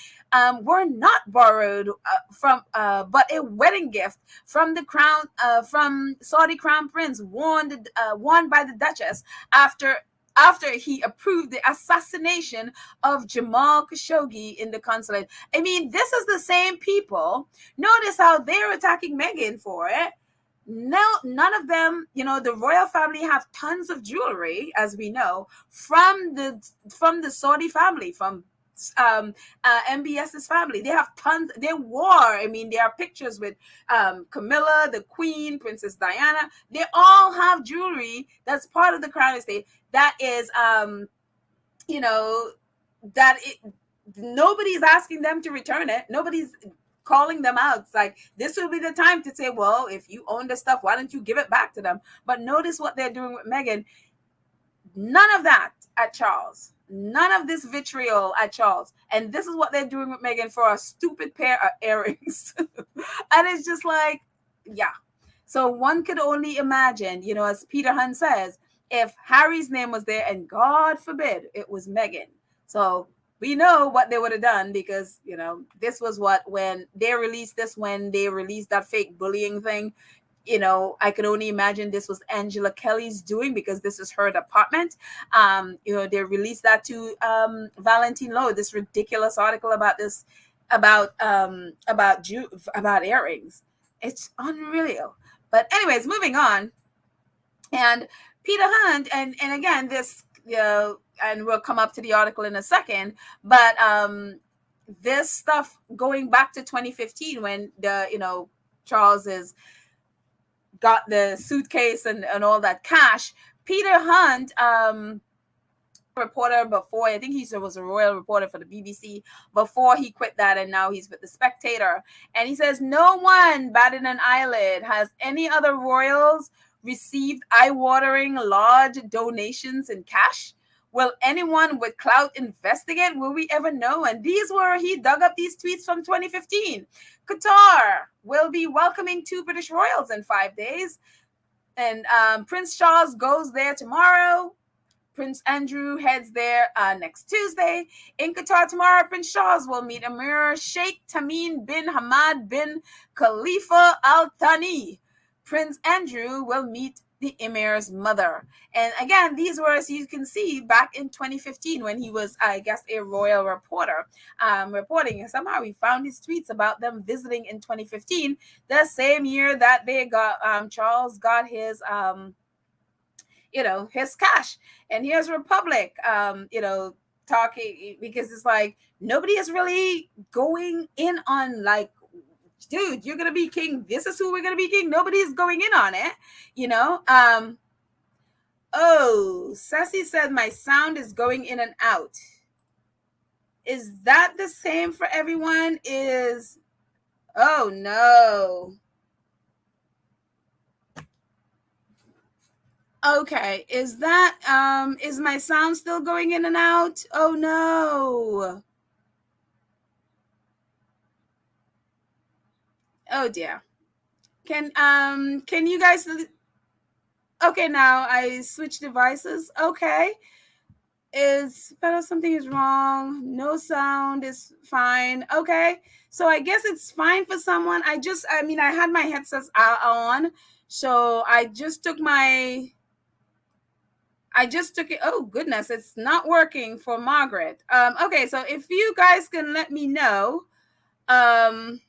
were not borrowed from, but a wedding gift from the crown, from Saudi Crown Prince, worn by the Duchess after he approved the assassination of Jamal Khashoggi in the consulate. I mean, this is the same people. Notice how they're attacking Meghan for it. No, none of them, you know, the royal family have tons of jewelry, as we know, from the Saudi family, from MBS's family. They have tons. They wore. I mean, there are pictures with Camilla, the Queen, Princess Diana. They all have jewelry that's part of the Crown Estate. That is, you know, nobody's asking them to return it. Nobody's calling them out. It's like, this will be the time to say, well, if you own the stuff, why don't you give it back to them? But notice what they're doing with Meghan. None of that at Charles. None of this vitriol at Charles. And this is what they're doing with Meghan for a stupid pair of earrings. And it's just like, yeah. So one could only imagine, you know, as Peter Hunt says, if Harry's name was there, and God forbid it was Meghan. So we know what they would have done, because, you know, this was when they released that fake bullying thing. You know, I could only imagine this was Angela Kelly's doing, because this is her department. You know, they released that to Valentine Lowe, this ridiculous article about this, about earrings. It's unreal. But anyways, moving on. And Peter Hunt, and again, this, you know, and we'll come up to the article in a second, but this stuff going back to 2015, when the, you know, Charles got the suitcase and all that cash. Peter Hunt, reporter before, I think he was a royal reporter for the BBC before he quit that, and now he's with the Spectator. And he says, no one batted an eyelid. Has any other royals received eye-watering large donations in cash? Will anyone with clout investigate? Will we ever know? And he dug up these tweets from 2015. Qatar will be welcoming 2 British royals in 5 days. And Prince Charles goes there tomorrow. Prince Andrew heads there next Tuesday. In Qatar tomorrow, Prince Charles will meet Emir Sheikh Tamim bin Hamad bin Khalifa Al Thani. Prince Andrew will meet the Emir's mother. And again, these were, as you can see, back in 2015 when he was, I guess, a royal reporter reporting. And somehow we found his tweets about them visiting in 2015, the same year that they got, Charles got his, you know, his cash. And here's Republic, you know, talking, because it's like, nobody is really going in on, like, dude, you're gonna be king, this is who we're gonna be king. Nobody's going in on it, you know. Oh, Sassy said my sound is going in and out. Is that the same for everyone? Oh no, Okay, is my sound still going in and out? Oh no. Oh dear. Can you guys, okay, now I switch devices. Okay. Is better, something is wrong. No sound is fine. Okay. So I guess it's fine for someone. I had my headsets on. So I just took it. Oh goodness, it's not working for Margaret. Okay, so if you guys can let me know. Um,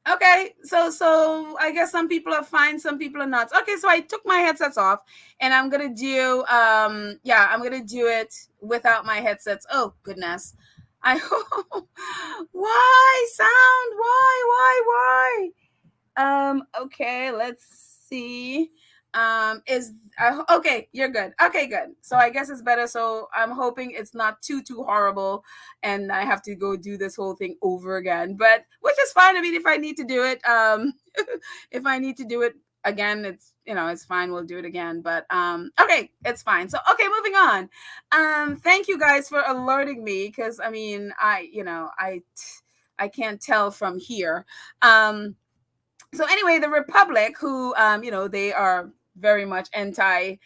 okay, so I guess some people are fine, some people are not. Okay, so I took my headsets off, and I'm gonna do I'm gonna do it without my headsets. Oh goodness, I why sound why okay, let's see. Is okay, you're good. Okay, good. So I guess it's better. So I'm hoping it's not too horrible and I have to go do this whole thing over again. But which is fine. I mean, if I need to do it, if I need to do it again, it's it's fine. We'll do it again. But okay, it's fine. So okay, moving on. Thank you guys for alerting me because I mean I can't tell from here. So anyway, the Republic, who they are very much anti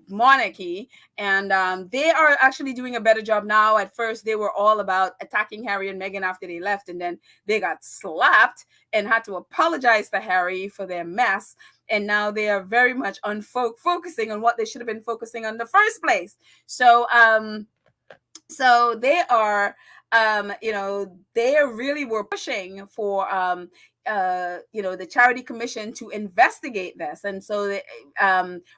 monarchy, and they are actually doing a better job now. At first, they were all about attacking Harry and Meghan after they left, and then they got slapped and had to apologize to Harry for their mess. And now they are very much focusing on what they should have been focusing on in the first place. So they are they really were pushing for the charity commission to investigate this. And so the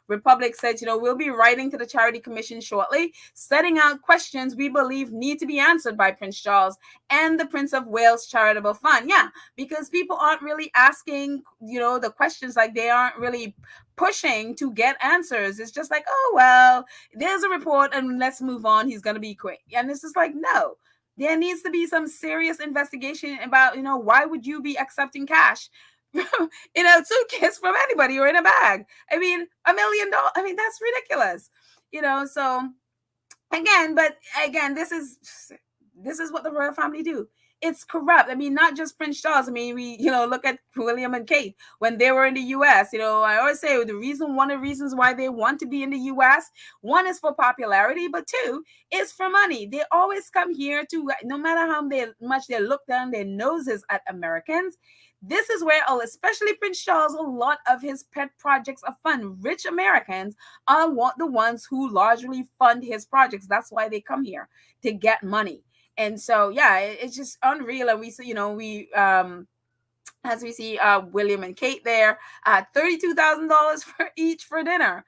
Republic said, we'll be writing to the charity commission shortly, setting out questions we believe need to be answered by Prince Charles and the Prince of Wales Charitable Fund. Yeah, because people aren't really asking the questions, like they aren't really pushing to get answers. It's just like, oh well, there's a report and let's move on, he's going to be quick. And it's just like, no, there needs to be some serious investigation about why would you be accepting cash in a suitcase from anybody or in a bag. I mean, $1 million, I mean, that's ridiculous. So again, this is what the royal family do. It's corrupt. I mean, not just Prince Charles. I mean, we look at William and Kate when they were in the U.S. I always say one of the reasons why they want to be in the U.S. one is for popularity, but two is for money. They always come here to, no matter how much they look down their noses at Americans. This is where, especially Prince Charles, a lot of his pet projects are fun. Rich Americans are the ones who largely fund his projects. That's why they come here, to get money. And so, yeah, it's just unreal. And we see, as we see William and Kate there, $32,000 for each for dinner.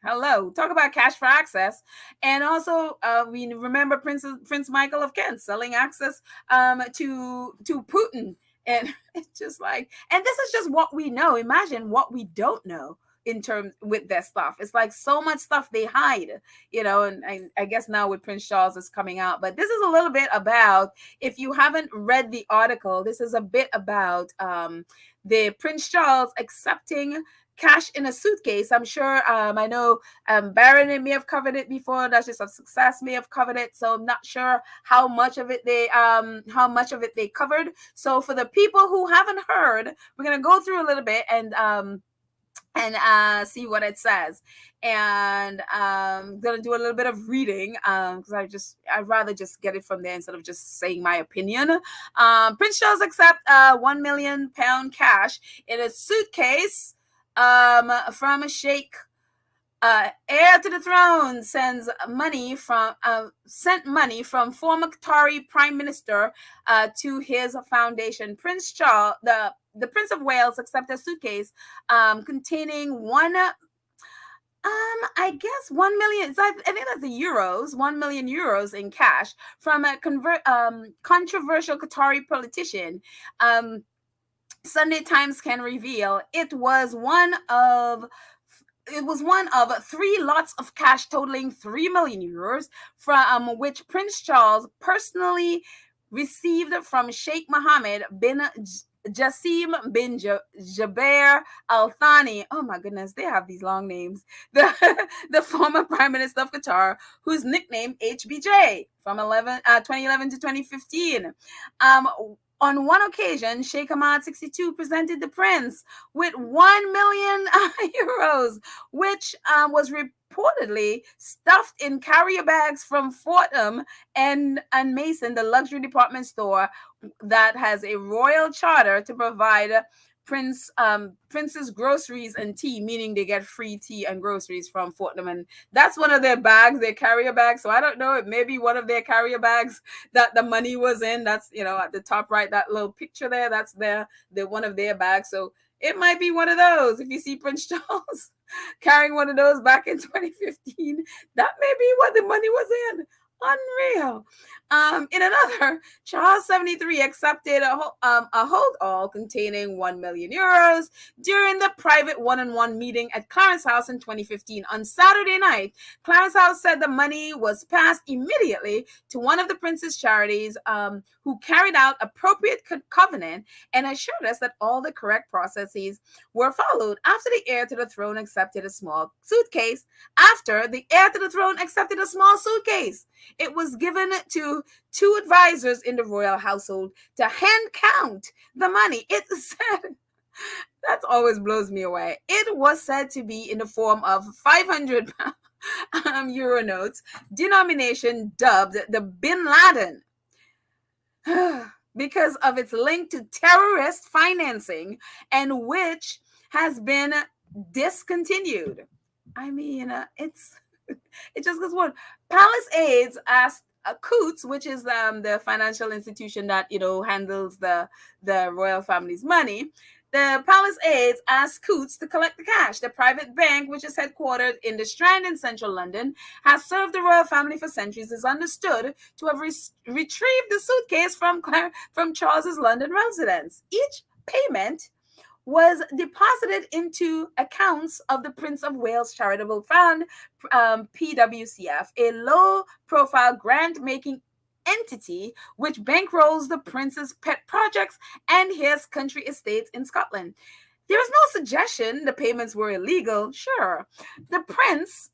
Hello, talk about cash for access. And also, we remember Prince Michael of Kent selling access to Putin. And it's just like, and this is just what we know. Imagine what we don't know in terms with their stuff. It's like so much stuff they hide, and I guess now with Prince Charles is coming out. But this is a little bit about, if you haven't read the article, this is a bit about the Prince Charles accepting cash in a suitcase. I'm sure I know Baron may have covered it before. Duchess of Success may have covered it. So I'm not sure how much of it they covered. So for the people who haven't heard, we're gonna go through a little bit and see what it says. And I'm gonna do a little bit of reading because I'd rather just get it from there instead of just saying my opinion. Prince Charles accept £1 million cash in a suitcase from a sheikh. Heir to the throne sent money from former Qatari Prime Minister to his foundation. Prince Charles, the Prince of Wales, accepted a suitcase containing I guess 1 million. I think that's the euros, 1 million euros in cash from a controversial Qatari politician. Sunday Times can reveal it was one of 3 lots of cash totaling 3 million euros, from which Prince Charles personally received from Sheikh Mohammed bin Jassim bin Jaber Al Thani. Oh my goodness, they have these long names. The former Prime Minister of Qatar, whose nickname HBJ from 2011 to 2015. On one occasion, Sheikh Ahmad 62 presented the prince with 1 million euros, which was reportedly stuffed in carrier bags from Fortnum and Mason, the luxury department store that has a royal charter to provide prince's groceries and tea, meaning they get free tea and groceries from Fortnum, and that's one of their bags, their carrier bags. So I don't know, it may be one of their carrier bags that the money was in. That's, at the top right, that little picture there, that's the one of their bags. So it might be one of those. If you see Prince Charles carrying one of those back in 2015, that may be what the money was in. Unreal. In another, Charles 73 accepted a hold all containing 1 million euros during the private one-on-one meeting at Clarence House in 2015. On Saturday night, Clarence House said the money was passed immediately to one of the prince's charities, who carried out appropriate covenant and assured us that all the correct processes were followed. After the heir to the throne accepted a small suitcase, it was given to two advisors in the royal household to hand count the money. It said, that always blows me away. It was said to be in the form of 500 euro notes, denomination dubbed the Bin Laden because of its link to terrorist financing, and which has been discontinued. I mean, it just goes on. Palace Aids asked Coutts, which is the financial institution that handles the royal family's money. The Palace Aids asked Coutts to collect the cash. The private bank, which is headquartered in the Strand in central London, has served the royal family for centuries, is understood to have retrieved the suitcase from Charles's London residence. Each payment was deposited into accounts of the Prince of Wales Charitable Fund, PWCF, a low-profile grant-making entity which bankrolls the prince's pet projects and his country estates in Scotland. There is no suggestion the payments were illegal. Sure, the prince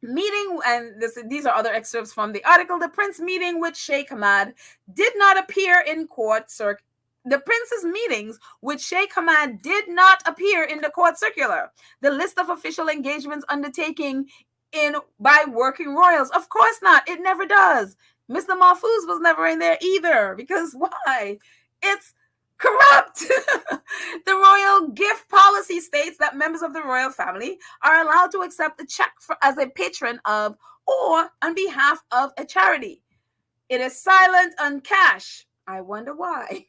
meeting, and these are other excerpts from the article, the prince meeting with Sheikh Ahmad did not appear in court circular. The prince's meetings with Sheikh Ahmad did not appear in the court circular, the list of official engagements undertaking by working royals. Of course not. It never does. Mr. Mahfouz was never in there either, because why? It's corrupt. The royal gift policy states that members of the royal family are allowed to accept a check as a patron of or on behalf of a charity. It is silent on cash. I wonder why.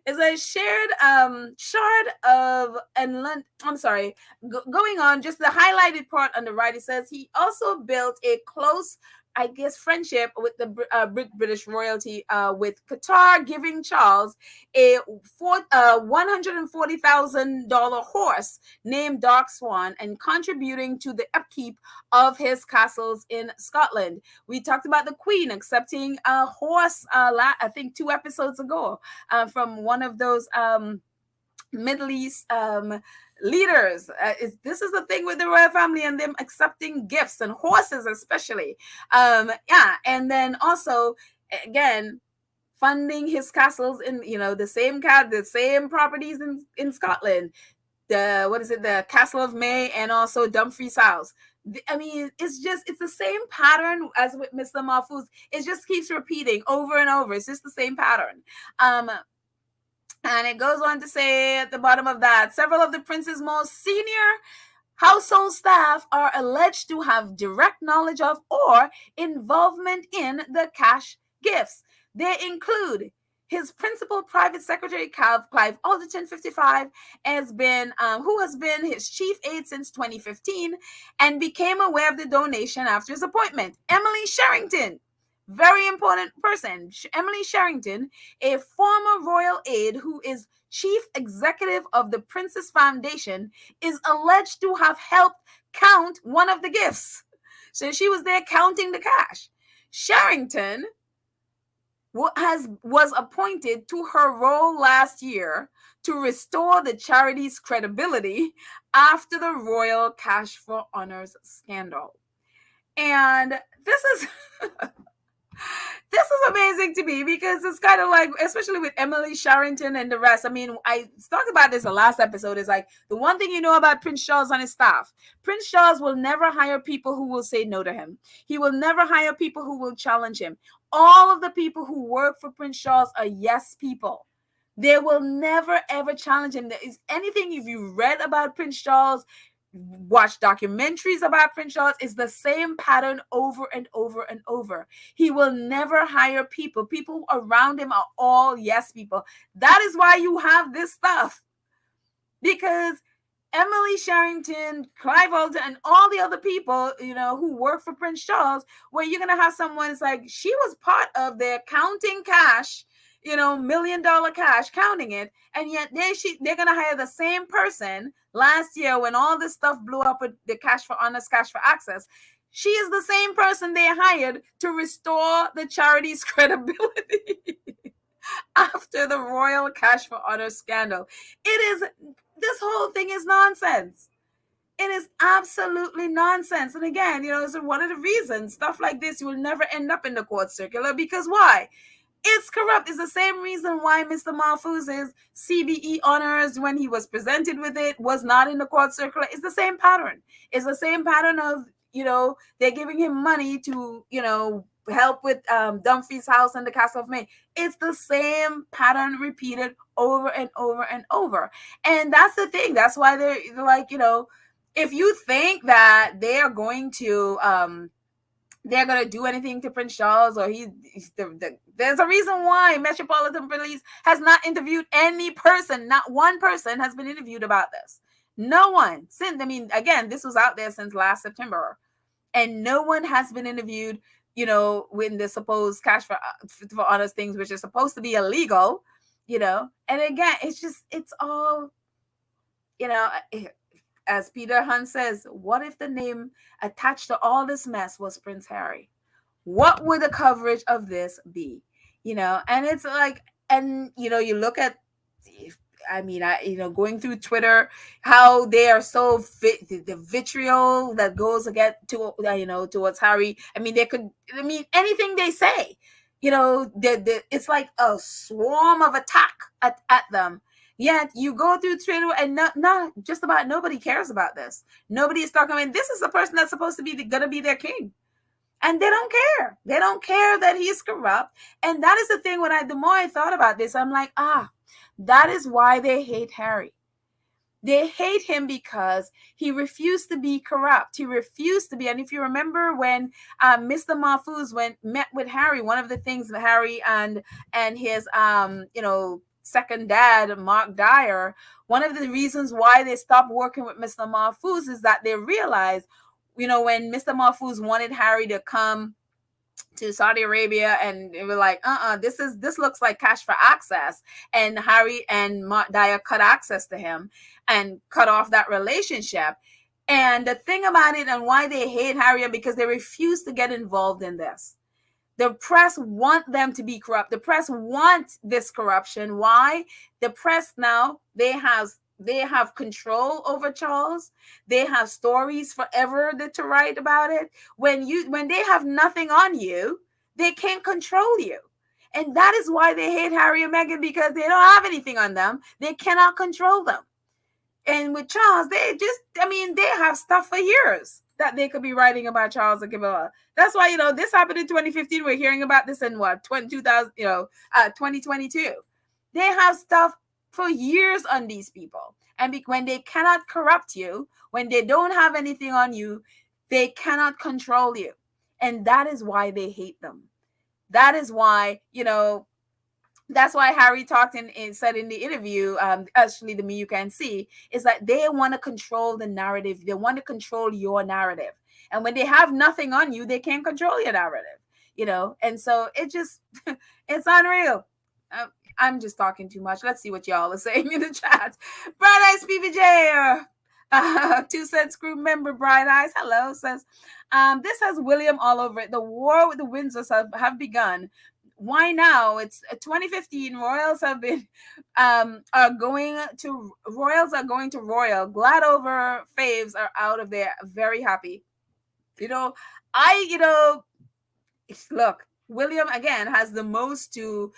It's a shared shard of going on, just the highlighted part on the right, it says he also built a close, I guess, friendship with the British royalty, with Qatar giving Charles a $140,000 horse named Dark Swan and contributing to the upkeep of his castles in Scotland. We talked about the Queen accepting a horse, I think 2 episodes ago, from one of those Middle East leaders. This is the thing with the royal family and them accepting gifts and horses, especially. And then also, again, funding his castles in the same properties in Scotland. The Castle of May and also Dumfries House. I mean, it's the same pattern as with Mr. Mahfouz. It just keeps repeating over and over. It's just the same pattern. And it goes on to say at the bottom of that, several of the prince's most senior household staff are alleged to have direct knowledge of or involvement in the cash gifts. They include his principal private secretary, Clive Alderton, 55, who has been his chief aide since 2015 and became aware of the donation after his appointment. Emily Sherrington, very important person. Emily Sherrington, a former royal aide who is chief executive of the Princess Foundation, is alleged to have helped count one of the gifts. So she was there counting the cash. Sherrington was appointed to her role last year to restore the charity's credibility after the royal cash for honors scandal. And this is this is amazing to me because it's kind of like, especially with Emily Sharrington and the rest. I mean, I talked about this the last episode. Is like the one thing you know about Prince Charles and his staff. Prince Charles will never hire people who will say no to him. He will never hire people who will challenge him. All of the people who work for Prince Charles are yes people. They will never ever challenge him. There is anything, if you read about Prince Charles, watch documentaries about Prince Charles, is the same pattern over and over and over. He will never hire people. People around him are all yes people. That is why you have this stuff. Because Emily Sharrington, Clive Alden, and all the other people, who work for Prince Charles, where you're going to have someone, it's like, she was part of their counting cash, $1 million cash, counting it. And yet they're going to hire the same person last year when all this stuff blew up with the cash for honors, cash for access. She is the same person they hired to restore the charity's credibility after the royal cash for honors scandal. This whole thing is nonsense. It is absolutely nonsense. And again, it's one of the reasons stuff like this will never end up in the court circular. Because why? It's corrupt. It's the same reason why Mr. Mahfouz's CBE honors, when he was presented with it, was not in the court circular. It's the same pattern. It's the same pattern of, they're giving him money to, help with Dumfries House and the Castle of Maine. It's the same pattern repeated over and over and over. And that's the thing. That's why they're like, if you think that they are going to do anything to Prince Charles, or there's a reason why Metropolitan Police has not interviewed any person. Not one person has been interviewed about this. No one. Again, this was out there since last September, and no one has been interviewed, when the supposed cash for honors things, which is supposed to be illegal, and again, it's all, as Peter Hunt says, what if the name attached to all this mess was Prince Harry? What would the coverage of this be? And it's like, and you look at, going through Twitter, how they are so the vitriol that goes again to towards Harry. Anything they say, it's like a swarm of attack at them. Yet you go through Twitter and not just about nobody cares about this. Nobody is talking about, this is the person that's supposed to be going to be their king. And they don't care. They don't care that he's corrupt. And that is the thing. The more I thought about this, I'm like, that is why they hate Harry. They hate him because he refused to be corrupt. He refused to be. And if you remember when Mr. Mahfouz met with Harry, one of the things that Harry and his second dad, Mark Dyer, one of the reasons why they stopped working with Mr. Mahfouz is that they realized, when Mr. Mahfouz wanted Harry to come to Saudi Arabia, and they were like, this looks like cash for access, and Harry and Mark Dyer cut access to him and cut off that relationship. And the thing about it, and why they hate Harry, because they refuse to get involved in this. The press want them to be corrupt. The press want this corruption. Why? The press now, they have control over Charles. They have stories forever to write about it. When they have nothing on you, they can't control you. And that is why they hate Harry and Meghan, because they don't have anything on them. They cannot control them. And with Charles, they have stuff for years that they could be writing about Charles and Camilla. That's why, this happened in 2015. We're hearing about this in 2022. They have stuff for years on these people. And when they cannot corrupt you, when they don't have anything on you, they cannot control you. And that is why they hate them. That is why, that's why Harry talked and said in the interview, actually the Me You Can See, is that they want to control the narrative. They want to control your narrative. And when they have nothing on you, they can't control your narrative, And so it's unreal. I'm just talking too much. Let's see what y'all are saying in the chat. Bright Eyes PVJ, 2 Cents Crew member Bright Eyes, hello, says, this has William all over it. The war with the Windsors have begun. why now? It's 2015. Royals have been Royals are going to Royal. Glad over faves are out of there. Very happy. You know, I you know look, William again has the most to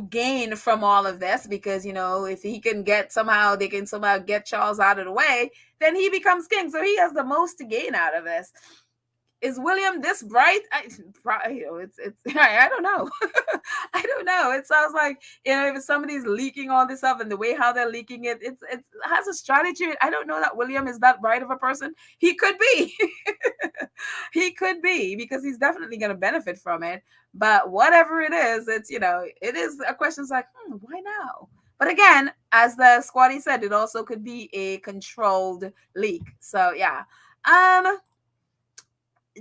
gain from all of this, because if he can get somehow they can somehow get Charles out of the way, then he becomes king, so he has the most to gain out of this. Is William this bright? It's I don't know. I don't know. It sounds like, if somebody's leaking all this stuff and the way how they're leaking it, it has a strategy. I don't know that William is that bright of a person. He could be. He could be, because he's definitely going to benefit from it. But whatever it is, it is a question. It's like, why now? But again, as the squatty said, it also could be a controlled leak. So yeah.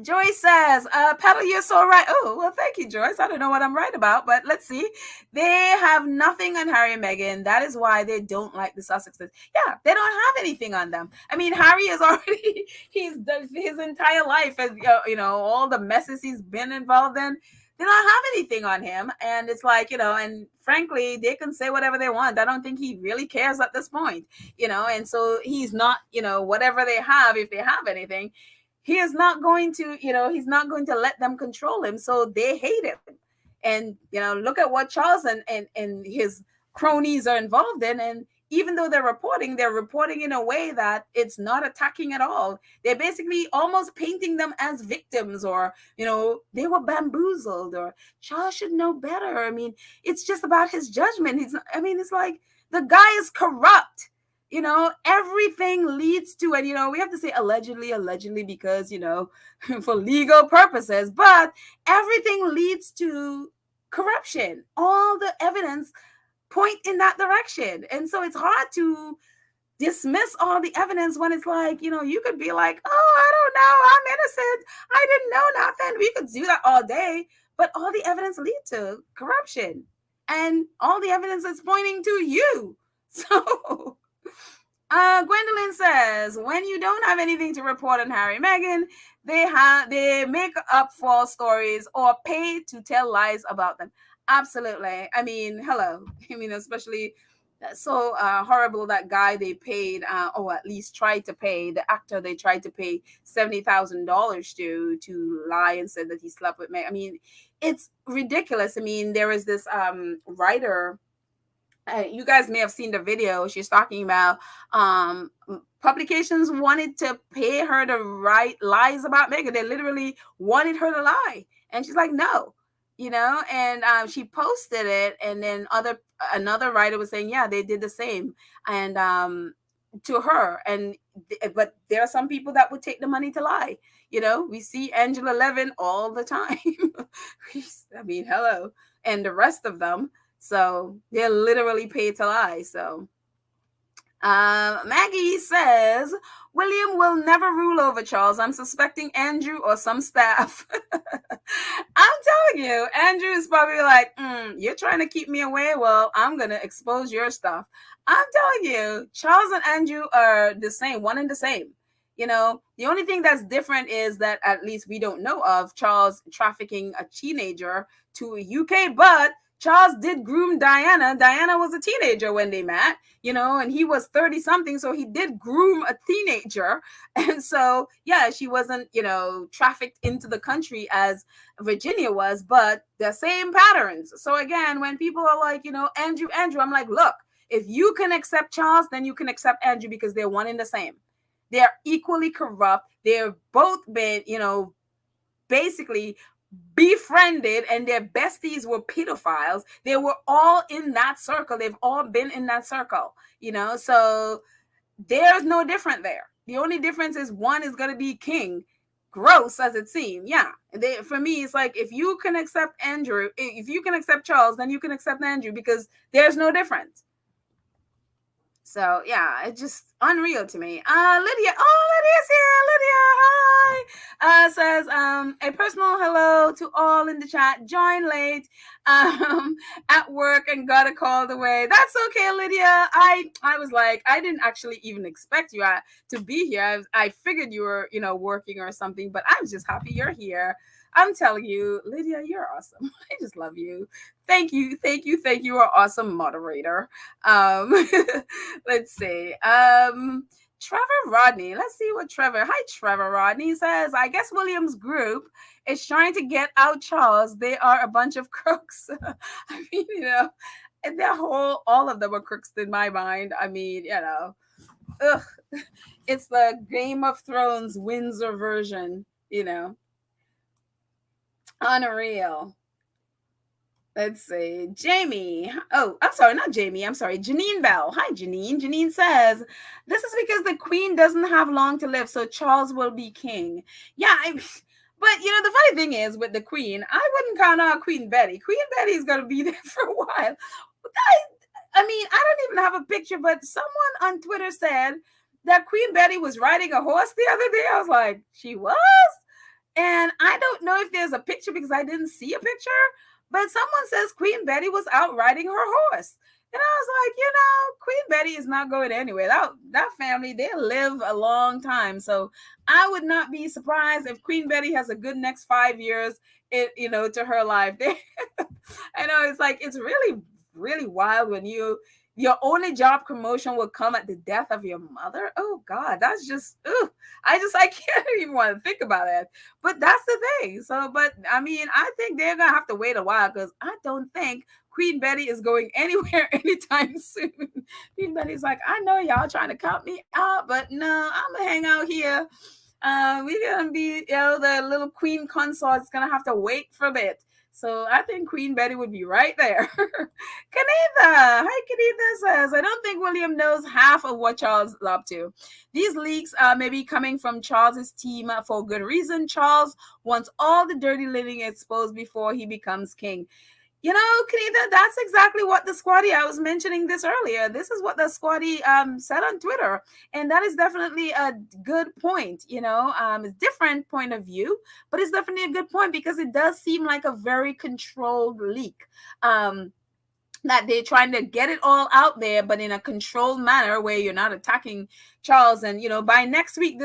Joyce says, Petal, you're so right. Oh, well, thank you, Joyce. I don't know what I'm right about, but let's see. They have nothing on Harry and Meghan. That is why they don't like the Sussexes. Yeah, they don't have anything on them. I mean, Harry is already, his entire life, as all the messes he's been involved in, they don't have anything on him. And it's like, and frankly, they can say whatever they want. I don't think he really cares at this point, and so he's not, whatever they have, if they have anything, he is not going to, he's not going to let them control him. So they hate him. And, look at what Charles and his cronies are involved in. And even though they're reporting in a way that it's not attacking at all. They're basically almost painting them as victims, or, they were bamboozled, or Charles should know better. I mean, it's just about his judgment. It's like the guy is corrupt. Everything leads to, and we have to say allegedly because for legal purposes, but everything leads to corruption. All the evidence point in that direction, and so it's hard to dismiss all the evidence when it's like, you could be like, oh, I don't know, I'm innocent, I didn't know nothing. We could do that all day, but all the evidence lead to corruption, and all the evidence is pointing to you. So Gwendolyn says, when you don't have anything to report on Harry and Meghan, they make up false stories or pay to tell lies about them. Absolutely. I mean, hello. Especially that's so horrible. That guy they paid, or at least tried to pay, the actor they tried to pay $70,000 to lie and said that he slept with Meghan. I mean, it's ridiculous. I mean, there is this writer. You guys may have seen the video. She's talking about publications wanted to pay her to write lies about Meghan. They literally wanted her to lie, and she's like, no, And she posted it, and then another writer was saying, yeah, they did the same, and to her. But there are some people that would take the money to lie. We see Angela Levin all the time. I mean, hello, and the rest of them. So they're literally paid to lie. So Maggie says, William will never rule over Charles. I'm suspecting Andrew or some staff. I'm telling you, Andrew is probably like, you're trying to keep me away? Well, I'm going to expose your stuff. I'm telling you, Charles and Andrew are the same, one and the same. The only thing that's different is that at least we don't know of Charles trafficking a teenager to UK, but Charles did groom Diana. Diana was a teenager when they met, and he was 30 something. So he did groom a teenager. And so, yeah, she wasn't, trafficked into the country as Virginia was, but the same patterns. So again, when people are like, Andrew, I'm like, look, if you can accept Charles, then you can accept Andrew, because they're one and the same. They're equally corrupt. They're both been, basically befriended, and their besties were pedophiles. They were all in that circle. They've all been in that circle, so there's no different there. The only difference is one is going to be king, gross as it seems. Yeah, for me, it's like, if you can accept Andrew, if you can accept Charles, then you can accept Andrew, because there's no difference. So yeah, it's just unreal to me. Lydia, Lydia's here. Lydia, hi. says, a personal hello to all in the chat. Join late, at work and got a call away. That's okay, Lydia. I was like, I didn't actually even expect you to be here. I figured you were, working or something, but I'm just happy you're here. I'm telling you, Lydia, you're awesome. I just love you. Thank you, thank you, thank you. You're an awesome moderator. Let's see. Trevor Rodney. Let's see what Trevor. Hi, Trevor Rodney says. I guess William's group is trying to get out Charles. They are a bunch of crooks. I mean, and all of them are crooks in my mind. I mean, ugh. It's the Game of Thrones Windsor version. Unreal. Let's see. Jamie. Oh, I'm sorry, not Jamie. I'm sorry. Janine Bell. Hi, Janine. Janine says, this is because the queen doesn't have long to live, so Charles will be king. Yeah, but the funny thing is with the queen, I wouldn't count out Queen Betty. Queen Betty is going to be there for a while. I mean, I don't even have a picture, but someone on Twitter said that Queen Betty was riding a horse the other day. I was like, she was? And I don't know if there's a picture because I didn't see a picture. But someone says Queen Betty was out riding her horse. And I was like, Queen Betty is not going anywhere. That family, they live a long time. So I would not be surprised if Queen Betty has a good next 5 years, to her life. I know it's really, really wild when your only job promotion will come at the death of your mother. Oh God, that's just, I can't even want to think about that. But that's the thing. So, but I mean, I think they're going to have to wait a while because I don't think Queen Betty is going anywhere anytime soon. Queen Betty's like, I know y'all trying to count me out, but no, I'm going to hang out here. We're going to be, the little queen consort's going to have to wait for a bit. So I think Queen Betty would be right there. Kanitha. Hi, Kanitha says, I don't think William knows half of what Charles is up to. These leaks may be coming from Charles's team for good reason. Charles wants all the dirty living exposed before he becomes king. Kanitha, that's exactly what the squatty, I was mentioning this earlier. This is what the squatty said on Twitter. And that is definitely a good point. It's different point of view, but it's definitely a good point because it does seem like a very controlled leak. That they're trying to get it all out there, but in a controlled manner where you're not attacking Charles. And, by next week,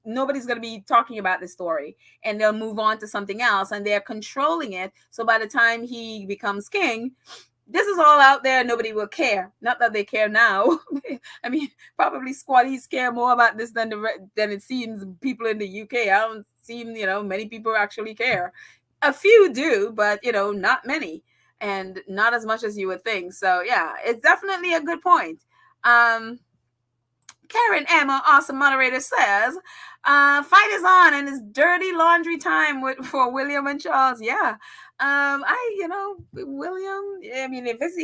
nobody's going to be talking about this story and they'll move on to something else and they're controlling it. So by the time he becomes king, this is all out there. Nobody will care. Not that they care now. I mean, probably squatties care more about this than it seems people in the UK. I don't seem, many people actually care. A few do, but, not many. And not as much as you would think. So yeah, it's definitely a good point. Karen Emma, awesome moderator, says, fight is on and it's dirty laundry time for William and Charles. Yeah. William, I mean, if it's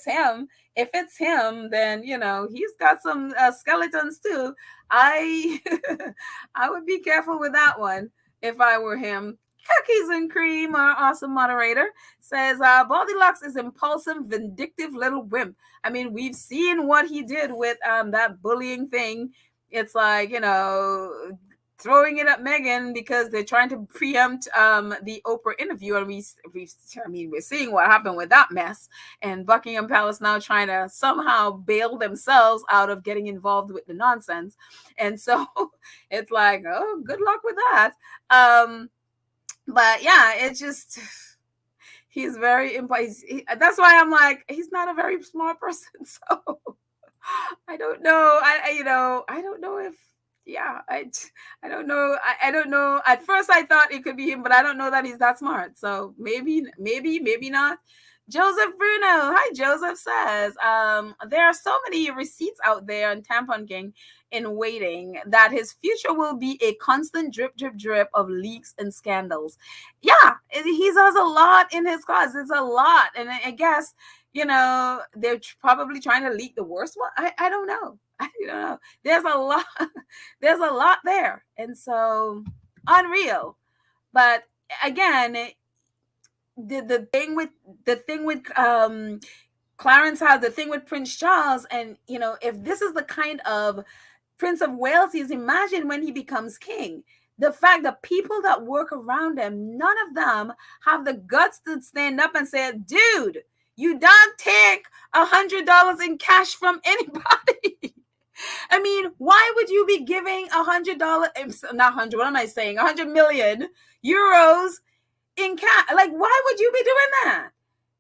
him. If it's him, then, he's got some skeletons too. I would be careful with that one if I were him. Cookies and Cream, our awesome moderator, says Goldilocks is impulsive, vindictive little wimp. I mean, we've seen what he did with that bullying thing. It's like, throwing it at Meghan because they're trying to preempt the Oprah interview. And we're seeing what happened with that mess. And Buckingham Palace now trying to somehow bail themselves out of getting involved with the nonsense. And so it's like, oh, good luck with that. But yeah, it's just, he's very that's why I'm like, he's not a very smart person. So I don't know. I don't know if, I don't know. I don't know. At first I thought it could be him, but I don't know that he's that smart. So maybe not. Joseph Bruno. Hi, Joseph says, there are so many receipts out there on Tampon King in waiting that his future will be a constant drip, drip, drip of leaks and scandals. Yeah, he has a lot in his closet. It's a lot. And I guess, they're probably trying to leak the worst one. I don't know. I don't know. There's a lot there. And so unreal. But again, the thing with Clarence House, the thing with Prince Charles, and if this is the kind of Prince of Wales is, imagine when he becomes king. the fact that people that work around them, none of them have the guts to stand up and say, dude, you don't take $100 in cash from anybody. I mean, why would you be giving $100, not 100, what am I saying, 100 million euros in cash? Like, why would you be doing that?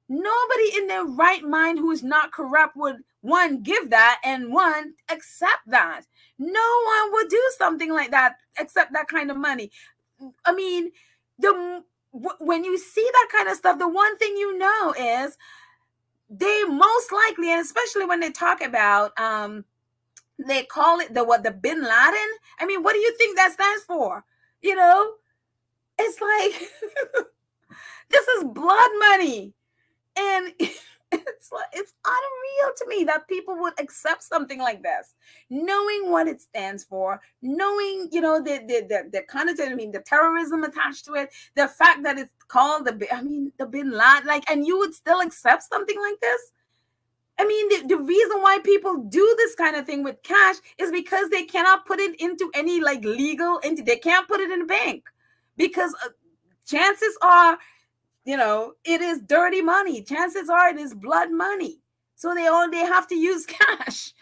Nobody in their right mind who is not corrupt would, one, give that, and one, accept that. No one would do something like that, accept that kind of money. I mean, when you see that kind of stuff, the one thing you know is they most likely, and especially when they talk about, they call it the Bin Laden. I mean, what do you think that stands for? You know, it's like, this is blood money. And it's unreal to me that people would accept something like this, knowing what it stands for, knowing, the connotation, I mean, the terrorism attached to it, the fact that it's called the Bin Laden, like, and you would still accept something like this. I mean, the reason why people do this kind of thing with cash is because they cannot put it into any like legal entity. They can't put it in a bank because chances are, it is dirty money. Chances are it is blood money. So they have to use cash.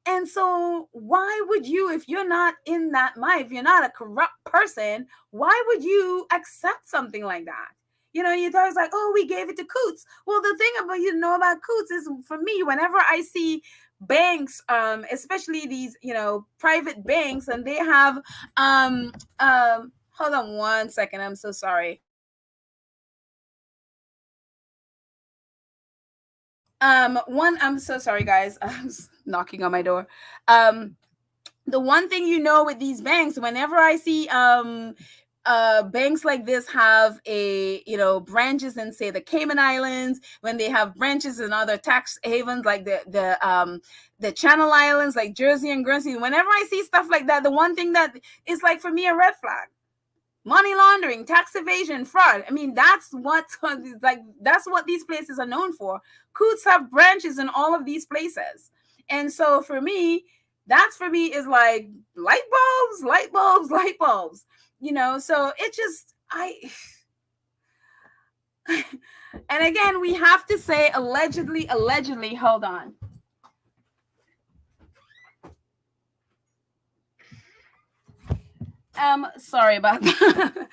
And so why would you, if you're not in that mind, if you're not a corrupt person, why would you accept something like that? You thought it's like, oh, we gave it to Coots. Well, the thing about, about Coots is, for me, whenever I see banks, especially these, private banks, and they have, hold on one second. I'm so sorry. I'm so sorry, guys. I was knocking on my door. The one thing with these banks, whenever I see banks like this have branches in, say, the Cayman Islands, when they have branches in other tax havens like the Channel Islands, like Jersey and Guernsey, whenever I see stuff like that, the one thing that is, like, for me, a red flag: money laundering, tax evasion, fraud. I mean, that's what these places are known for. Coots have branches in all of these places. And so for me, is like light bulbs. So it just, and again, we have to say allegedly, hold on. Sorry about that.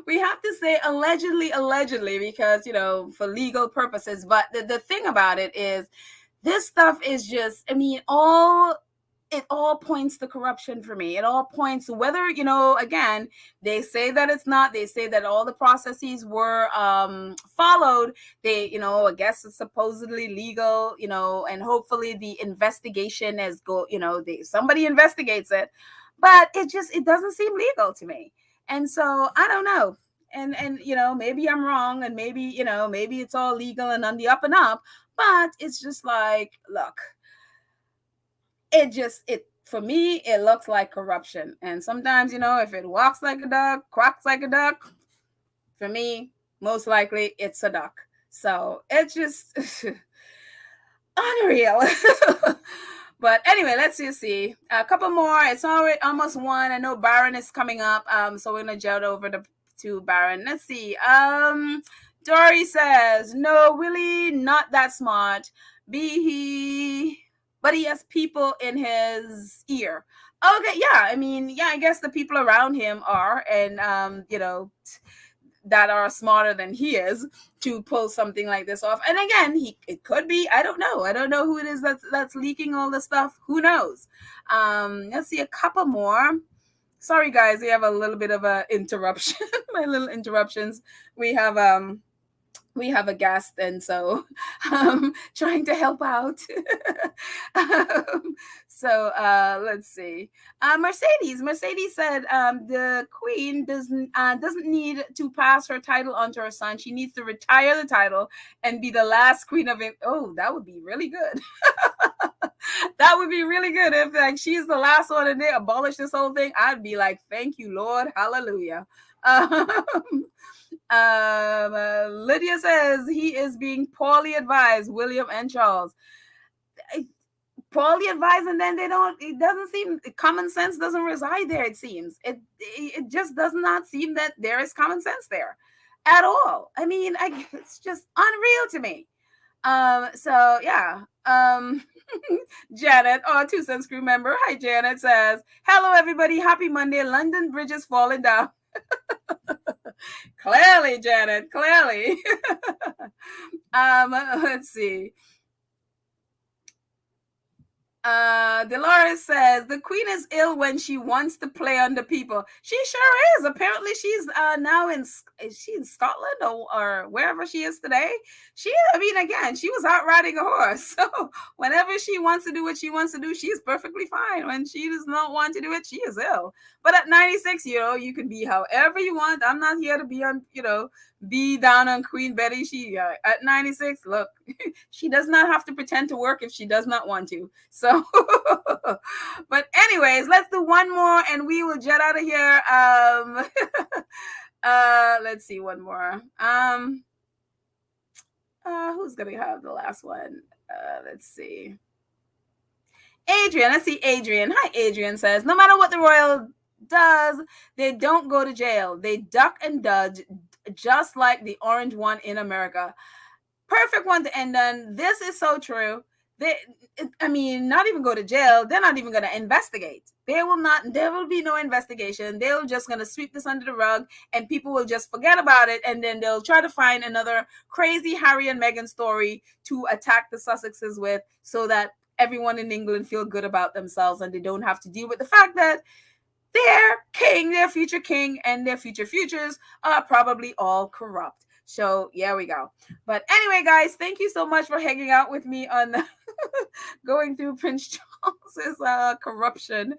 We have to say allegedly because, for legal purposes. But the thing about it is, this stuff is just, I mean, it all points to corruption for me. It all points to whether, again, they say that it's not, they say that all the processes were followed. They, I guess it's supposedly legal, and hopefully the investigation somebody investigates it. But it doesn't seem legal to me. And so I don't know. And maybe I'm wrong, and maybe it's all legal and on the up and up. But it's just like, look, for me, it looks like corruption. And sometimes, if it walks like a duck, quacks like a duck, for me, most likely it's a duck. So it's just unreal. But anyway, let's just see. A couple more. It's already almost 1. I know Baron is coming up. So we're gonna jump over to Baron. Let's see. Dory says, no, Willie, not that smart. But he has people in his ear. Okay, yeah. I mean, yeah, I guess the people around him are, and that are smarter than he is to pull something like this off. And again, it could be, I don't know who it is that's leaking all the stuff. Who knows? Let's see a couple more. Sorry guys, we have a little bit of a interruption. My little interruptions. We have a guest, and so trying to help out. So let's see. Mercedes said the queen doesn't need to pass her title on to her son. She needs to retire the title and be the last queen of it. Oh, that would be really good. That would be really good if, like, she's the last one and they abolish this whole thing. I'd be like, thank you, Lord, hallelujah. Lydia says he is being poorly advised, William and Charles. poorly advised, and then it doesn't seem, common sense doesn't reside there. It seems it just does not seem that there is common sense there at all. I mean, it's just unreal to me. So yeah. Janet, 2 cents crew member. Hi, Janet says, hello everybody, happy Monday. London Bridge is falling down. Clearly, Janet, clearly. Let's see. Dolores says the queen is ill when she wants to play on the people. She sure is. Apparently she's now is she in Scotland or wherever she is today. Again, she was out riding a horse. So whenever she wants to do what she wants to do, she's perfectly fine. When she does not want to do it, she is ill. But at 96, you can be however you want. I'm not here to be on, be down on Queen Betty. She at 96, look, she does not have to pretend to work if she does not want to. So, but anyways, let's do one more and we will jet out of here. Let's see, one more. Who's gonna have the last one? Let's see. Adrian, I see Adrian. Hi, Adrian says, no matter what the royal does, they don't go to jail. They duck and dodge, just like the orange one in America. Perfect one to end on. This is so true. Not even go to jail. They're not even going to investigate. There will be no investigation. They're just going to sweep this under the rug and people will just forget about it. And then they'll try to find another crazy Harry and Meghan story to attack the Sussexes with, so that everyone in England feel good about themselves and they don't have to deal with the fact that their king, their future king, and their future futures are probably all corrupt. So yeah, we go. But anyway, guys, thank you so much for hanging out with me on going through Prince Charles's corruption.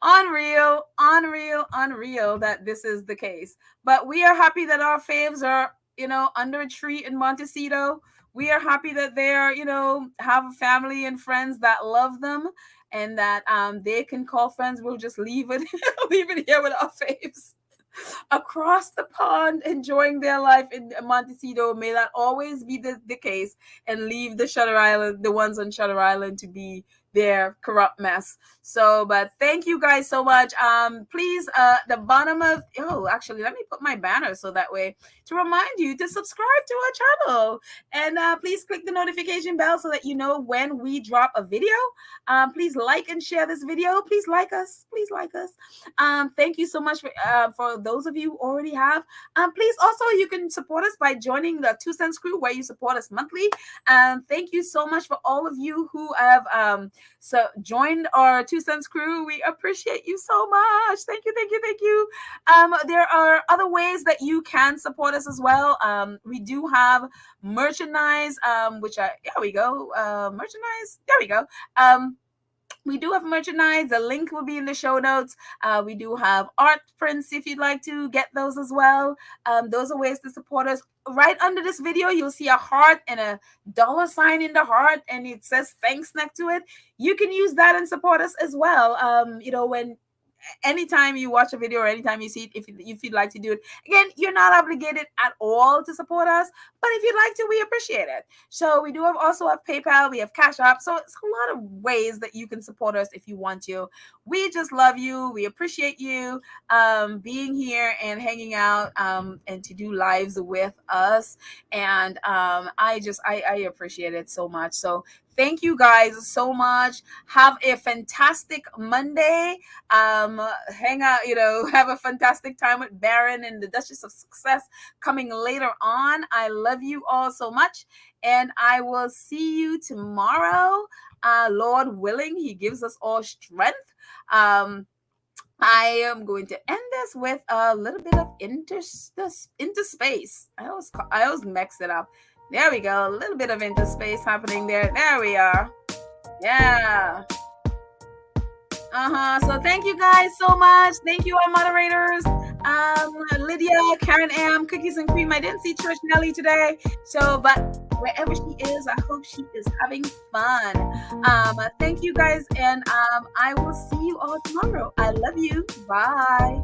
Unreal that this is the case. But we are happy that our faves are, under a tree in Montecito. We are happy that they're, have a family and friends that love them, and that they can call friends. We'll just leave it here with our faves across the pond, enjoying their life in Montecito. May that always be the case, and leave the ones on Shutter Island to be their corrupt mess. So, but thank you guys so much. Please, the bottom of, actually, let me put my banner so that way to remind you to subscribe to our channel, and please click the notification bell so that you know when we drop a video. Please like and share this video. Please like us. Thank you so much for those of you who already have. Please also, you can support us by joining the 2 Cents Crew, where you support us monthly. Thank you so much for all of you who have joined our 2 Cents Crew. We appreciate you so much. Thank you. There are other ways that you can support us as well. We do have merchandise, merchandise. There we go. We do have merchandise. The link will be in the show notes. We do have art prints if you'd like to get those as well. Those are ways to support us. Right under this video, you'll see a heart and a $sign in the heart, and it says thanks next to it. You can use that and support us as well. Anytime you watch a video or anytime you see it, if you'd like to do it, again, you're not obligated at all to support us, but if you'd like to, we appreciate it. So we do also have PayPal, we have Cash App, so it's a lot of ways that you can support us if you want to. We just love you. We appreciate you being here and hanging out and to do lives with us, and I appreciate it so much. So thank you guys so much. Have a fantastic Monday. Hang out, have a fantastic time with Baron and the Duchess of Success coming later on. I love you all so much, and I will see you tomorrow. Lord willing, he gives us all strength. I am going to end this with a little bit of interspace. I always mix it up. There we go. A little bit of interspace happening there. There we are. Yeah. So thank you guys so much. Thank you, our moderators. Lydia, Karen M, Cookies and Cream. I didn't see Church Nelly today. But wherever she is, I hope she is having fun. Thank you guys, and I will see you all tomorrow. I love you. Bye.